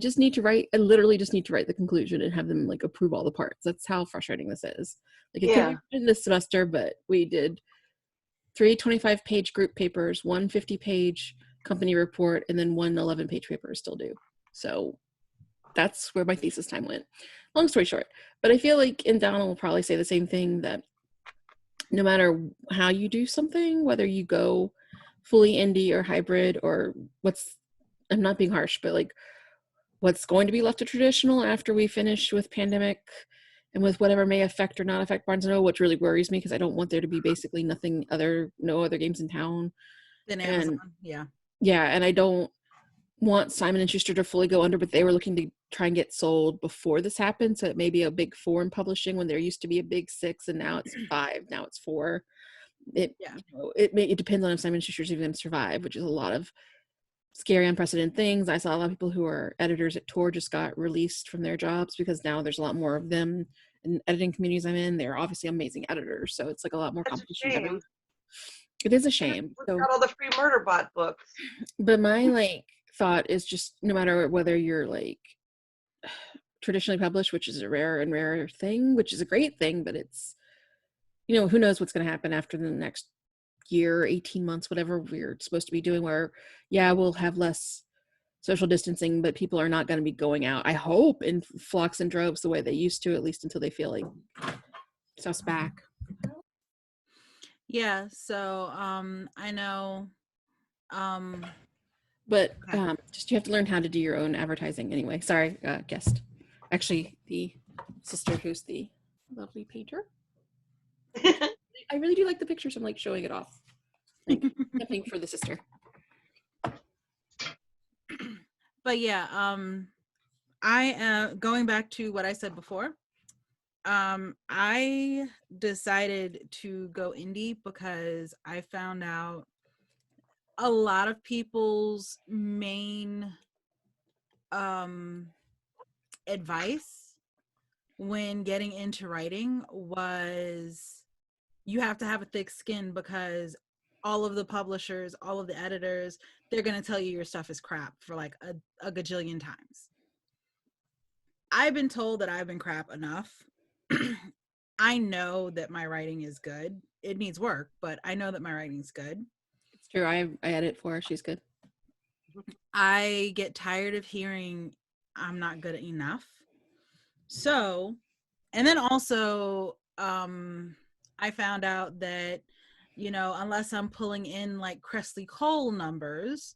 literally just need to write the conclusion and have them like approve all the parts. That's how frustrating this is. Like it could be this semester, but we did 3 25-page group papers, 1 50-page company report, and then 1 11-page paper is still due. So that's where my thesis time went. Long story short. But I feel like, and Donna will probably say the same thing, that no matter how you do something, whether you go fully indie or hybrid, or I'm not being harsh, but like what's going to be left of traditional after we finish with pandemic and with whatever may affect or not affect Barnes & Noble, which really worries me because I don't want there to be basically no other games in town. Then And Amazon, yeah. Yeah, and I don't want Simon & Schuster to fully go under, but they were looking to try and get sold before this happened, so it may be a big 4 in publishing when there used to be a big 6, and now it's 5, now it's 4. It depends on if Simon & Schuster's even survive, which is a lot of scary, unprecedented things. I saw a lot of people who are editors at Tor just got released from their jobs because now there's a lot more of them in editing communities I'm in. They're obviously amazing editors, so it's like a lot more That's a competition. shame. It is a shame. We've So, got all the free Murderbot books. but my thought is just no matter whether you're traditionally published, which is a rare and rarer thing, which is a great thing, but it's, who knows what's going to happen after the next year, 18 months, whatever we're supposed to be doing, where we'll have less social distancing, but people are not going to be going out, I hope, in flocks and droves the way they used to, at least until they feel like stuff's back. Yeah, so I know but just you have to learn how to do your own advertising anyway. Sorry, guest. Actually, the sister who's the lovely painter. I really do like the pictures. I'm showing it off. Something for the sister. But yeah, I going back to what I said before. I decided to go indie because I found out a lot of people's main advice when getting into writing was you have to have a thick skin because all of the publishers, all of the editors, they're going to tell you your stuff is crap for a gajillion times. I've been told that I've been crap enough. I know that my writing is good. It needs work, but I know that my writing's good. It's true. I edit for her. She's good. I get tired of hearing I'm not good enough. So, and then also, I found out that, unless I'm pulling in Cressley Cole numbers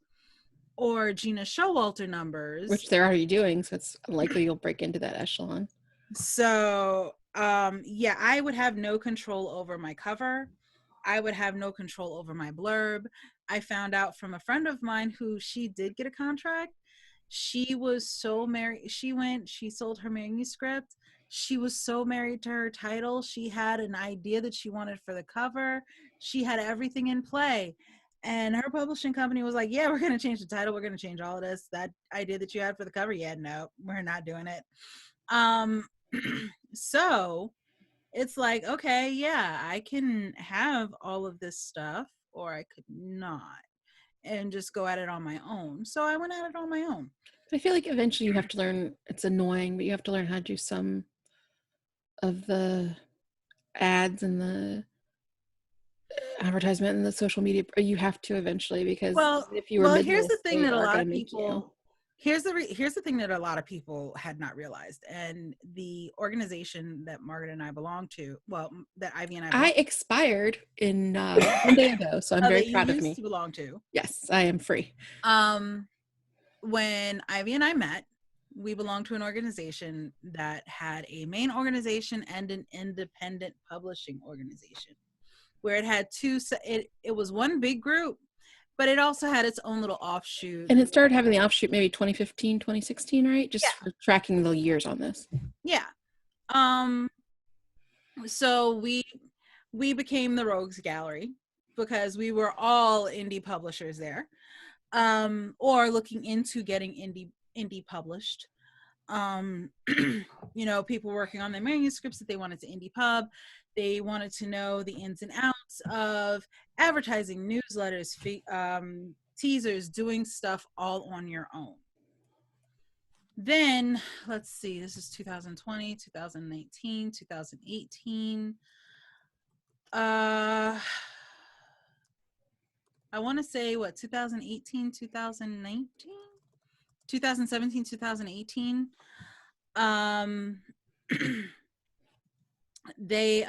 or Gina Showalter numbers, which they're already doing, so it's unlikely you'll break into that echelon. So, I would have no control over my cover. I would have no control over my blurb. I found out from a friend of mine who she did get a contract. She was so married. She sold her manuscript. She was so married to her title. She had an idea that she wanted for the cover. She had everything in play. And her publishing company was like, yeah, we're going to change the title. We're going to change all of this. That idea that you had for the cover, yeah, no, we're not doing it. So it's like, okay, yeah, I can have all of this stuff, or I could not, and just go at it on my own. So I went at it on my own. I feel like eventually you have to learn, it's annoying, but you have to learn how to do some of the ads and the advertisement and the social media. You have to eventually, because if you were here's the thing that a lot of people, here's the thing that a lot of people had not realized, and the organization that Margaret and I belong to, that Ivy and I expired in 1 day ago, so I'm very proud of me. To belong to. Yes, I am free. When Ivy and I met, we belonged to an organization that had a main organization and an independent publishing organization, where it had it was one big group, but it also had its own little offshoot. And it started having the offshoot maybe 2015, 2016, right? Just for tracking the years on this. Yeah. So we became the Rogues Gallery because we were all indie publishers there, or looking into getting indie published. People working on their manuscripts that they wanted to indie pub. They wanted to know the ins and outs of advertising, newsletters, teasers, doing stuff all on your own. Then, let's see, this is 2020, 2019, 2018. I want to say, 2018, 2019, 2017, 2018. They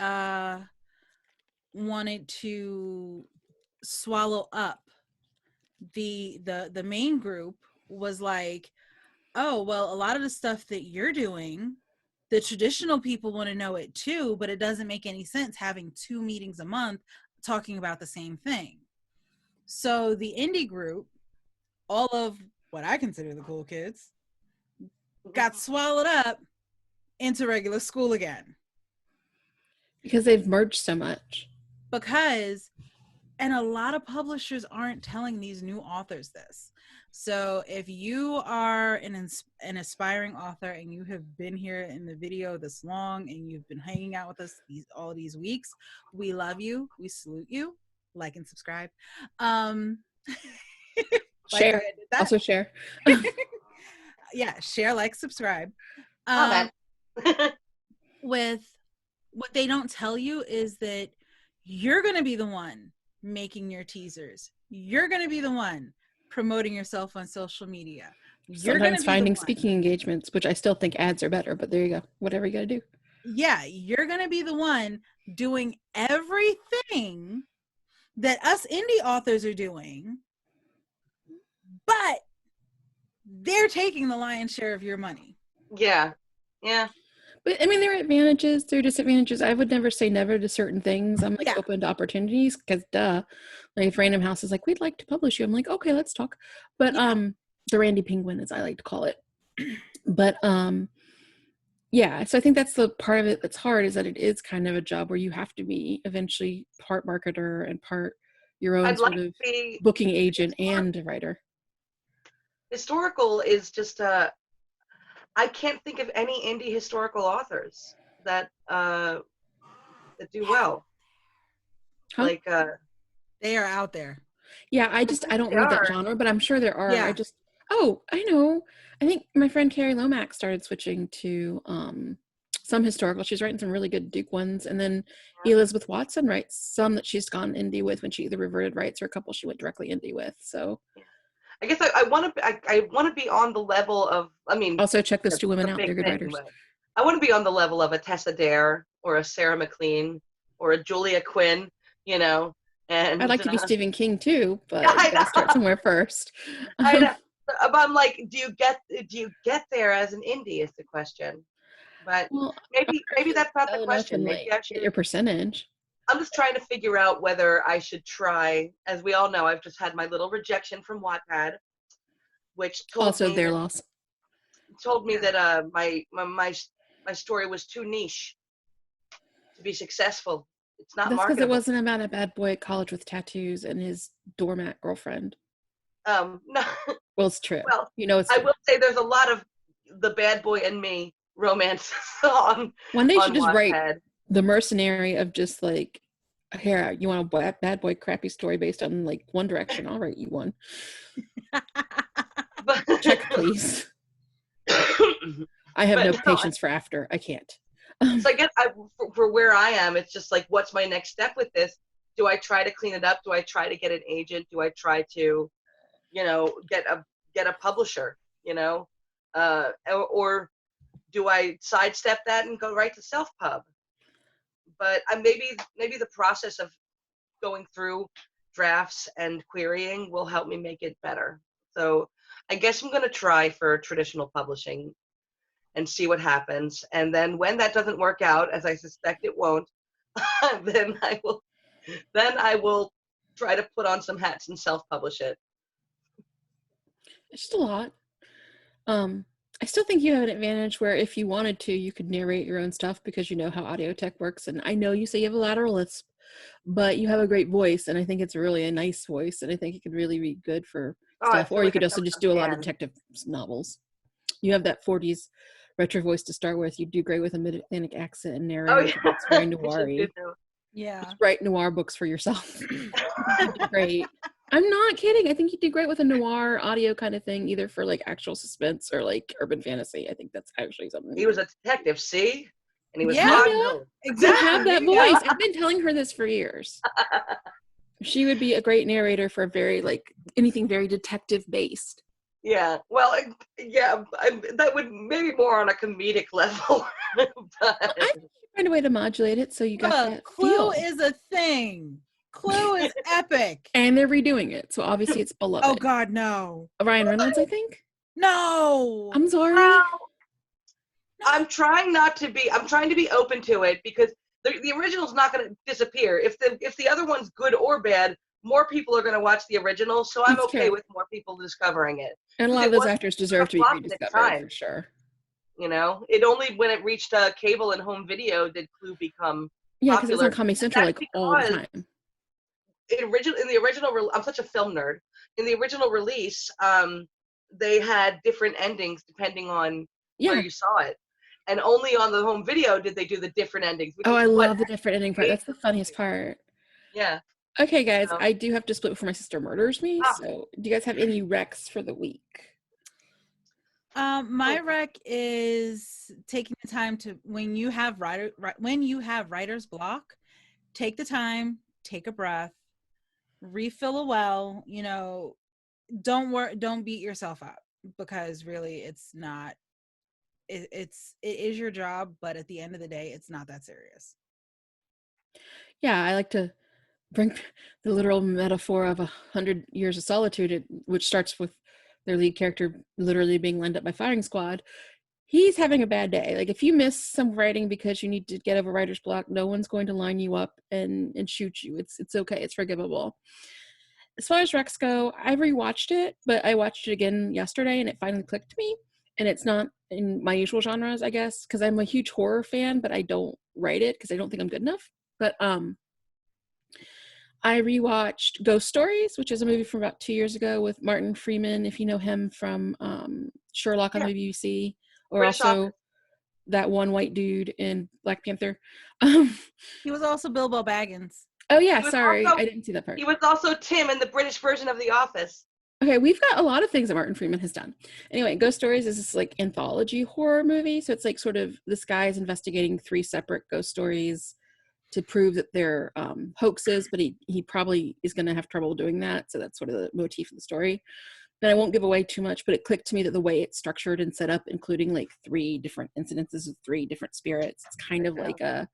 wanted to swallow up the main group. Was like, oh, well, a lot of the stuff that you're doing, the traditional people want to know it too, but it doesn't make any sense having 2 meetings a month talking about the same thing. So the indie group, all of what I consider the cool kids, got swallowed up into regular school again. Because they've merged so much. And a lot of publishers aren't telling these new authors this. So if you are an aspiring author and you have been here in the video this long and you've been hanging out with us all these weeks, we love you. We salute you. Like and subscribe. Share. Also share. Yeah, share, like, subscribe. With what they don't tell you is that you're going to be the one making your teasers. You're going to be the one promoting yourself on social media. You're Sometimes finding speaking engagements, which I still think ads are better, but there you go. Whatever you got to do. Yeah, you're going to be the one doing everything that us indie authors are doing, but they're taking the lion's share of your money. Yeah. But I mean, there are advantages, there are disadvantages. I would never say never to certain things. I'm like open to opportunities because duh. Like if Random House is like, we'd like to publish you, I'm like, okay, let's talk. But the Randy Penguin, as I like to call it. But yeah, so I think that's the part of it that's hard, is that it is kind of a job where you have to be eventually part marketer and part your own sort of booking agent and a writer. Historical is just I can't think of any indie historical authors that do well. Huh? Like they are out there. Yeah, I don't read that genre, but I'm sure there are. Yeah. I know. I think my friend Carrie Lomax started switching to some historical. She's writing some really good Duke ones, and then Elizabeth Watson writes some that she's gone indie with when she either reverted rights or a couple she went directly indie with. So I guess I want to be on the level of, I mean, also check those 2 women out. They're good writers. I want to be on the level of a Tessa Dare or a Sarah McLean or a Julia Quinn, you know. And I'd like to be Stephen King too, but you gotta start somewhere first. I know. But I'm like, do you get there as an indie is the question. But maybe that's not the question. Maybe I should get your percentage. I'm just trying to figure out whether I should try. As we all know, I've just had my little rejection from Wattpad, which told me their loss. Told me that my story was too niche to be successful. It's not. That's because it wasn't about a bad boy at college with tattoos and his doormat girlfriend. No. Well, it's true. Well, it's I true. will say there's a lot of the bad boy and me romance on. One day you should just Wattpad. write the mercenary of just like, here, you want a bad boy crappy story based on like One Direction? I'll write you one. Check, please. I have no patience for after. I can't. So I guess for where I am, it's just like, what's my next step with this? Do I try to clean it up? Do I try to get an agent? Do I try to, get a publisher? Or do I sidestep that and go right to self-pub? But maybe the process of going through drafts and querying will help me make it better. So I guess I'm going to try for traditional publishing and see what happens. And then when that doesn't work out, as I suspect it won't, then I will try to put on some hats and self-publish it. It's just a lot. I still think you have an advantage where if you wanted to, you could narrate your own stuff because you know how audio tech works. And I know you say you have a lateral lisp, but you have a great voice. And I think it's really a nice voice. And I think it could really be good for stuff. Or you could also just do a lot of detective novels. You have that 40s retro voice to start with. You do great with a mid-Atlantic accent and narrating. Oh, yeah. It's very noir-y. Yeah. Just write noir books for yourself. Great. I'm not kidding. I think you do great with a noir audio kind of thing, either for like actual suspense or like urban fantasy. I think that's actually something. He was a detective, see? And he was exactly. You have that voice. I've been telling her this for years. She would be a great narrator for anything very detective based. Yeah, well, that would maybe more on a comedic level. I But think you find a way to modulate it so you got Look, that Clue feel. is a thing. Clue is epic. And they're redoing it, so obviously it's beloved. Oh God, no. Ryan Reynolds, I think. No. I'm sorry. well, I'm trying to be open to it because the original's not going to disappear. If the other one's good or bad, more people are going to watch the original. So I'm It's okay true. with more people discovering it. And a lot Because of it those was actors kind deserve of to be flop in its rediscovered time. for sure. You know, it only when it reached cable and home video did Clue become Yeah, because it was on popular. Comedy And Central that's all the because time. I'm such a film nerd. In the original release, they had different endings depending on where Yeah. you saw it, and only on the home video did they do the different endings, which Oh, is I what love the different ending part. made That's the funniest part. yeah. Okay, guys, So, I do have to split before my sister murders me. So, do you guys have any recs for the week? My rec is taking the time to when you have writer's block, take the time, take a breath, refill a well. You know, don't beat yourself up because really, it's not. It is your job, but at the end of the day, it's not that serious. Yeah, I like to bring the literal metaphor of 100 years of solitude, which starts with their lead character literally being lined up by firing squad. He's having a bad day. Like if you miss some writing because you need to get over writer's block, no one's going to line you up and shoot you. It's okay. It's forgivable. As far as Rex go, I rewatched it, but I watched it again yesterday and it finally clicked to me. And it's not in my usual genres, I guess, because I'm a huge horror fan, but I don't write it because I don't think I'm good enough. But I rewatched Ghost Stories, which is a movie from about 2 years ago with Martin Freeman, if you know him from Sherlock on yeah, the BBC, or British also Office. that one white dude in Black Panther. He was also Bilbo Baggins. Oh yeah, He was sorry, also I didn't see that part. he was also Tim in the British version of The Office. Okay, we've got a lot of things that Martin Freeman has done. Anyway, Ghost Stories is this like anthology horror movie. So it's like sort of this guy is investigating 3 separate ghost stories to prove that they're hoaxes, but he probably is going to have trouble doing that. So that's sort of the motif of the story. And I won't give away too much, but it clicked to me that the way it's structured and set up, including like 3 different incidences of 3 different spirits, it's kind of like a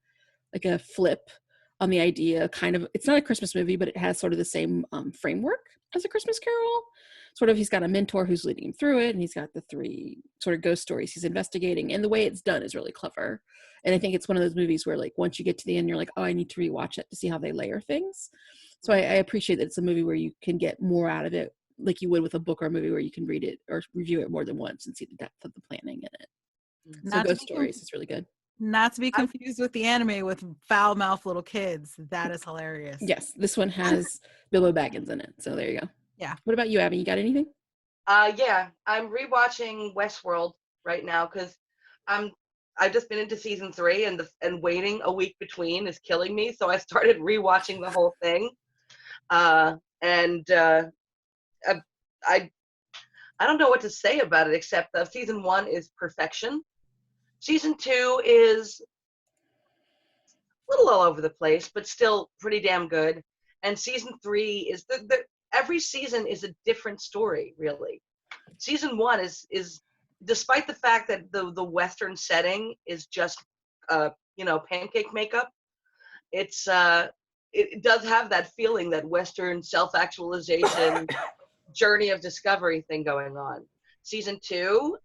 flip on the idea. Kind of, it's not a Christmas movie, but it has sort of the same framework as A Christmas Carol. Sort of, he's got a mentor who's leading him through it, and he's got the 3 sort of ghost stories he's investigating, and the way it's done is really clever. And I think it's one of those movies where like once you get to the end, you're like, oh, I need to rewatch it to see how they layer things. So I appreciate that it's a movie where you can get more out of it, like you would with a book or a movie where you can read it or review it more than once and see the depth of the planning in it. So Ghost Stories is really good. Not to be confused with the anime with foul mouth little kids. That is hilarious. Yes, this one has Bilbo Baggins in it. So there you go. Yeah. What about you, Abby? You got anything? Yeah, I'm rewatching Westworld right now because I've just been into season 3 and waiting a week between is killing me. So I started rewatching the whole thing. I I don't know what to say about it except that season 1 is perfection. Season 2 is a little all over the place, but still pretty damn good. And season 3 is every season is a different story, really. Season 1 is despite the fact that the Western setting is just pancake makeup, it does have that feeling, that Western self-actualization journey of discovery thing going on. Season 2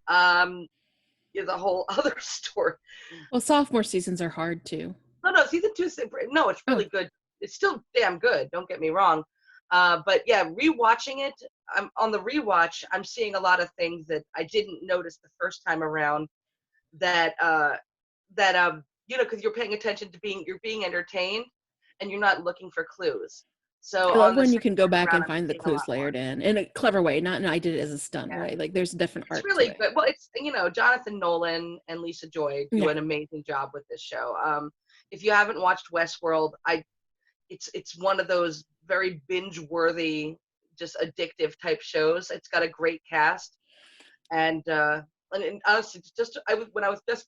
is a whole other story. Well, sophomore seasons are hard too. No, season 2 no, it's really good. It's still damn good, don't get me wrong. But yeah, rewatching it, I'm on the rewatch, I'm seeing a lot of things that I didn't notice the first time around, that because you're paying attention to you're being entertained and you're not looking for clues. So I love on the when you second can go time back around, and I'm find the seeing a lot clues more. layered in a clever way. Not I did it as a stunt Yeah. way. Like there's different It's art really to it. good. Well, it's Jonathan Nolan and Lisa Joy do Yeah. an amazing job with this show. If you haven't watched Westworld, it's one of those very binge-worthy, just addictive type shows. It's got a great cast, and honestly, when I was just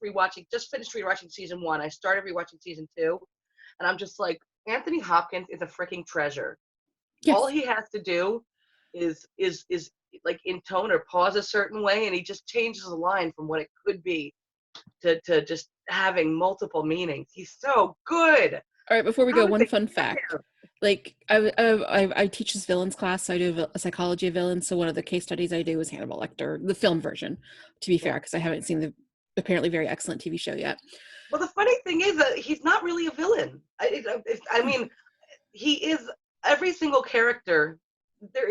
finished rewatching season 1, I started rewatching season 2, and I'm just like, Anthony Hopkins is a freaking treasure. Yes. All he has to do is like intone or pause a certain way, and he just changes the line from what it could be to just having multiple meanings. He's so good. All right, before we How go, did one they fun get fact. him? Like I teach this villains class, so I do a psychology of villains. So one of the case studies I do is Hannibal Lecter, the film version, to be fair, Yeah. because I haven't seen the apparently very excellent TV show yet. Well, the funny thing is that he's not really a villain. I mean, he is every single character. There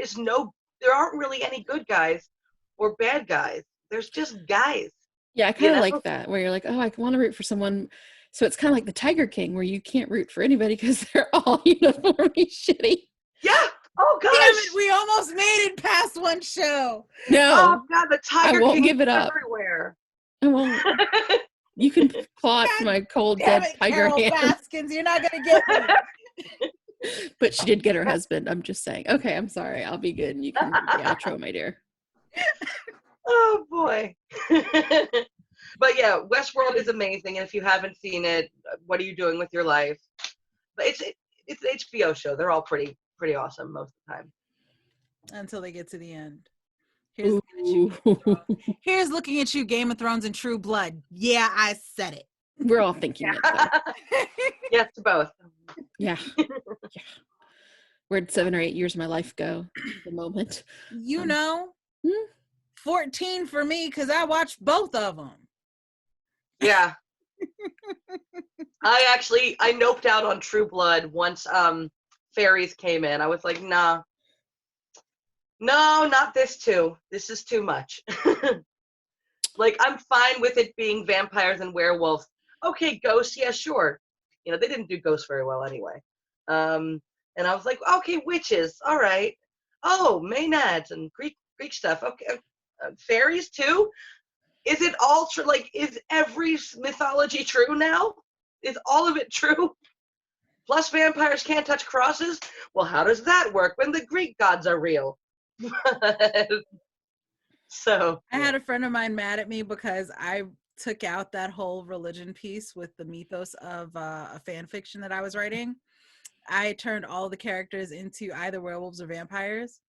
aren't really any good guys or bad guys. There's just guys, Yeah, I you kind of know? like that, where you're like, oh, I want to root for someone. So it's kind of like the Tiger King, where you can't root for anybody because they're all uniformly shitty. Yeah. Oh Damn gosh. it, we almost made it past one show. Oh No, god, the I Tiger won't King is give it up. everywhere. I won't. You can plot God my cold Damn dead it, tiger Carol hand. Baskins, you're not gonna get me. But she did get her husband. I'm just saying. Okay, I'm sorry. I'll be good. And you can do the outro, my dear. Oh boy. But yeah, Westworld is amazing, and if you haven't seen it, what are you doing with your life? But it's an HBO show. They're all pretty awesome most of the time. Until they get to the end. Here's looking at you, Here's looking at you, Game of Thrones and True Blood. Yeah, I said it. We're all thinking it, though. Yes to both. Yeah. Where'd 7 or 8 years of my life go at the moment? You know, 14 for me because I watched both of them. Yeah. I noped out on True Blood once fairies came in. I was like, nah. No, not this too. This is too much. Like, I'm fine with it being vampires and werewolves. Okay, ghosts, yeah, sure. You know, they didn't do ghosts very well anyway. And I was like, okay, witches, all right. Oh, Maenads and Greek stuff. Okay, fairies too. Is it all true? Like, is every mythology true now? Is all of it true? Plus, vampires can't touch crosses? Well, how does that work when the Greek gods are real? So I had a friend of mine mad at me because I took out that whole religion piece with the mythos of a fan fiction that I was writing. I turned all the characters into either werewolves or vampires.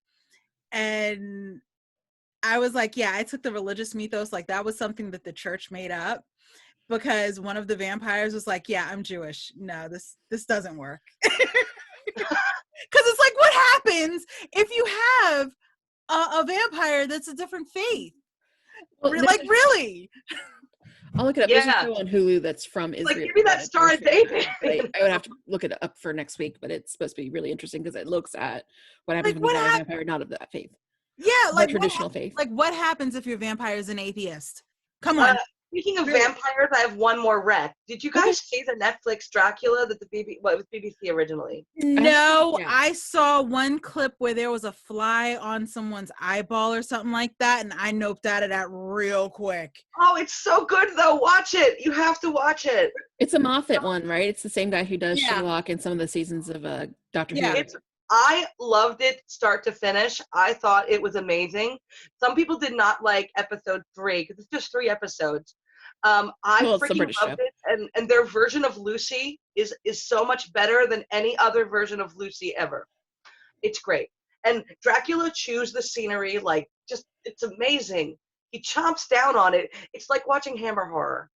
And I was like, yeah, I took the religious mythos, like that was something that the church made up, because one of the vampires was like, yeah, I'm Jewish. No, this doesn't work. Because it's like, what happens if you have a vampire that's a different faith? Well, like, really? I'll look it up. Yeah. There's a show on Hulu that's from Israel. like, give me that Star of David. I would have to look it up for next week, but it's supposed to be really interesting because it looks at what happens Like, when you have a vampire not of that faith. Yeah, like traditional faith. Like, what happens if your vampire is an atheist? Come on. Speaking of vampires, I have one more rec. Did you guys see the Netflix Dracula that it was BBC originally? No, Yeah. I saw one clip where there was a fly on someone's eyeball or something like that, and I noped out of that real quick. Oh, it's so good though. Watch it. You have to watch it. It's a Moffat one, right? It's the same guy who does Yeah. Sherlock and some of the seasons of Doctor Yeah. Who. I loved it start to finish. I thought it was amazing. Some people did not like episode 3 because it's just 3 episodes. I freaking loved it, and their version of Lucy is so much better than any other version of Lucy ever. It's great, and Dracula chews the scenery like just it's amazing. He chomps down on it. It's like watching Hammer horror,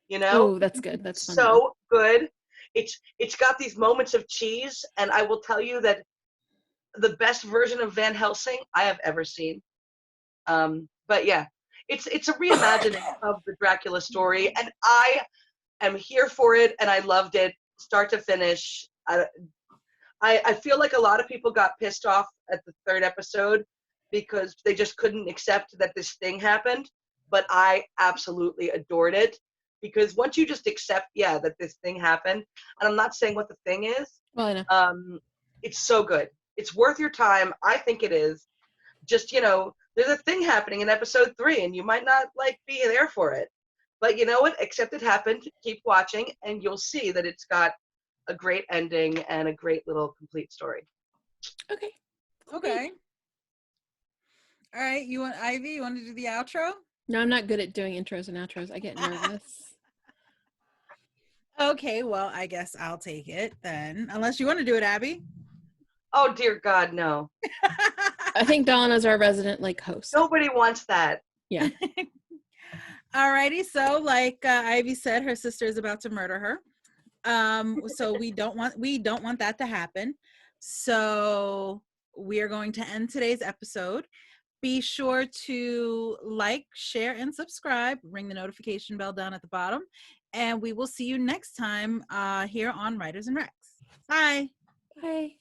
you know. Oh, that's good. That's fun. So good. It's got these moments of cheese, and I will tell you that the best version of Van Helsing I have ever seen. But yeah. It's a reimagining of the Dracula story, and I am here for it, and I loved it, start to finish. I feel like a lot of people got pissed off at the 3rd episode because they just couldn't accept that this thing happened, but I absolutely adored it, because once you just accept, that this thing happened, and I'm not saying what the thing is, well, I know. It's so good. It's worth your time. I think it is. Just, there's a thing happening in episode 3 and you might not be there for it, but you know what, accept it happened, keep watching, and you'll see that it's got a great ending and a great little complete story. Okay all right, you want Ivy, you want to do the outro? No, I'm not good at doing intros and outros. I get nervous. Okay, well, I guess I'll take it then, unless you want to do it, Abby. Oh dear God, no. I think Donna's our resident like host. Nobody wants that. Yeah. Alrighty, so like Ivy said, her sister is about to murder her. So we don't want that to happen. So we are going to end today's episode. Be sure to like, share, and subscribe. Ring the notification bell down at the bottom. And we will see you next time here on Writers and Recs. Bye. Bye.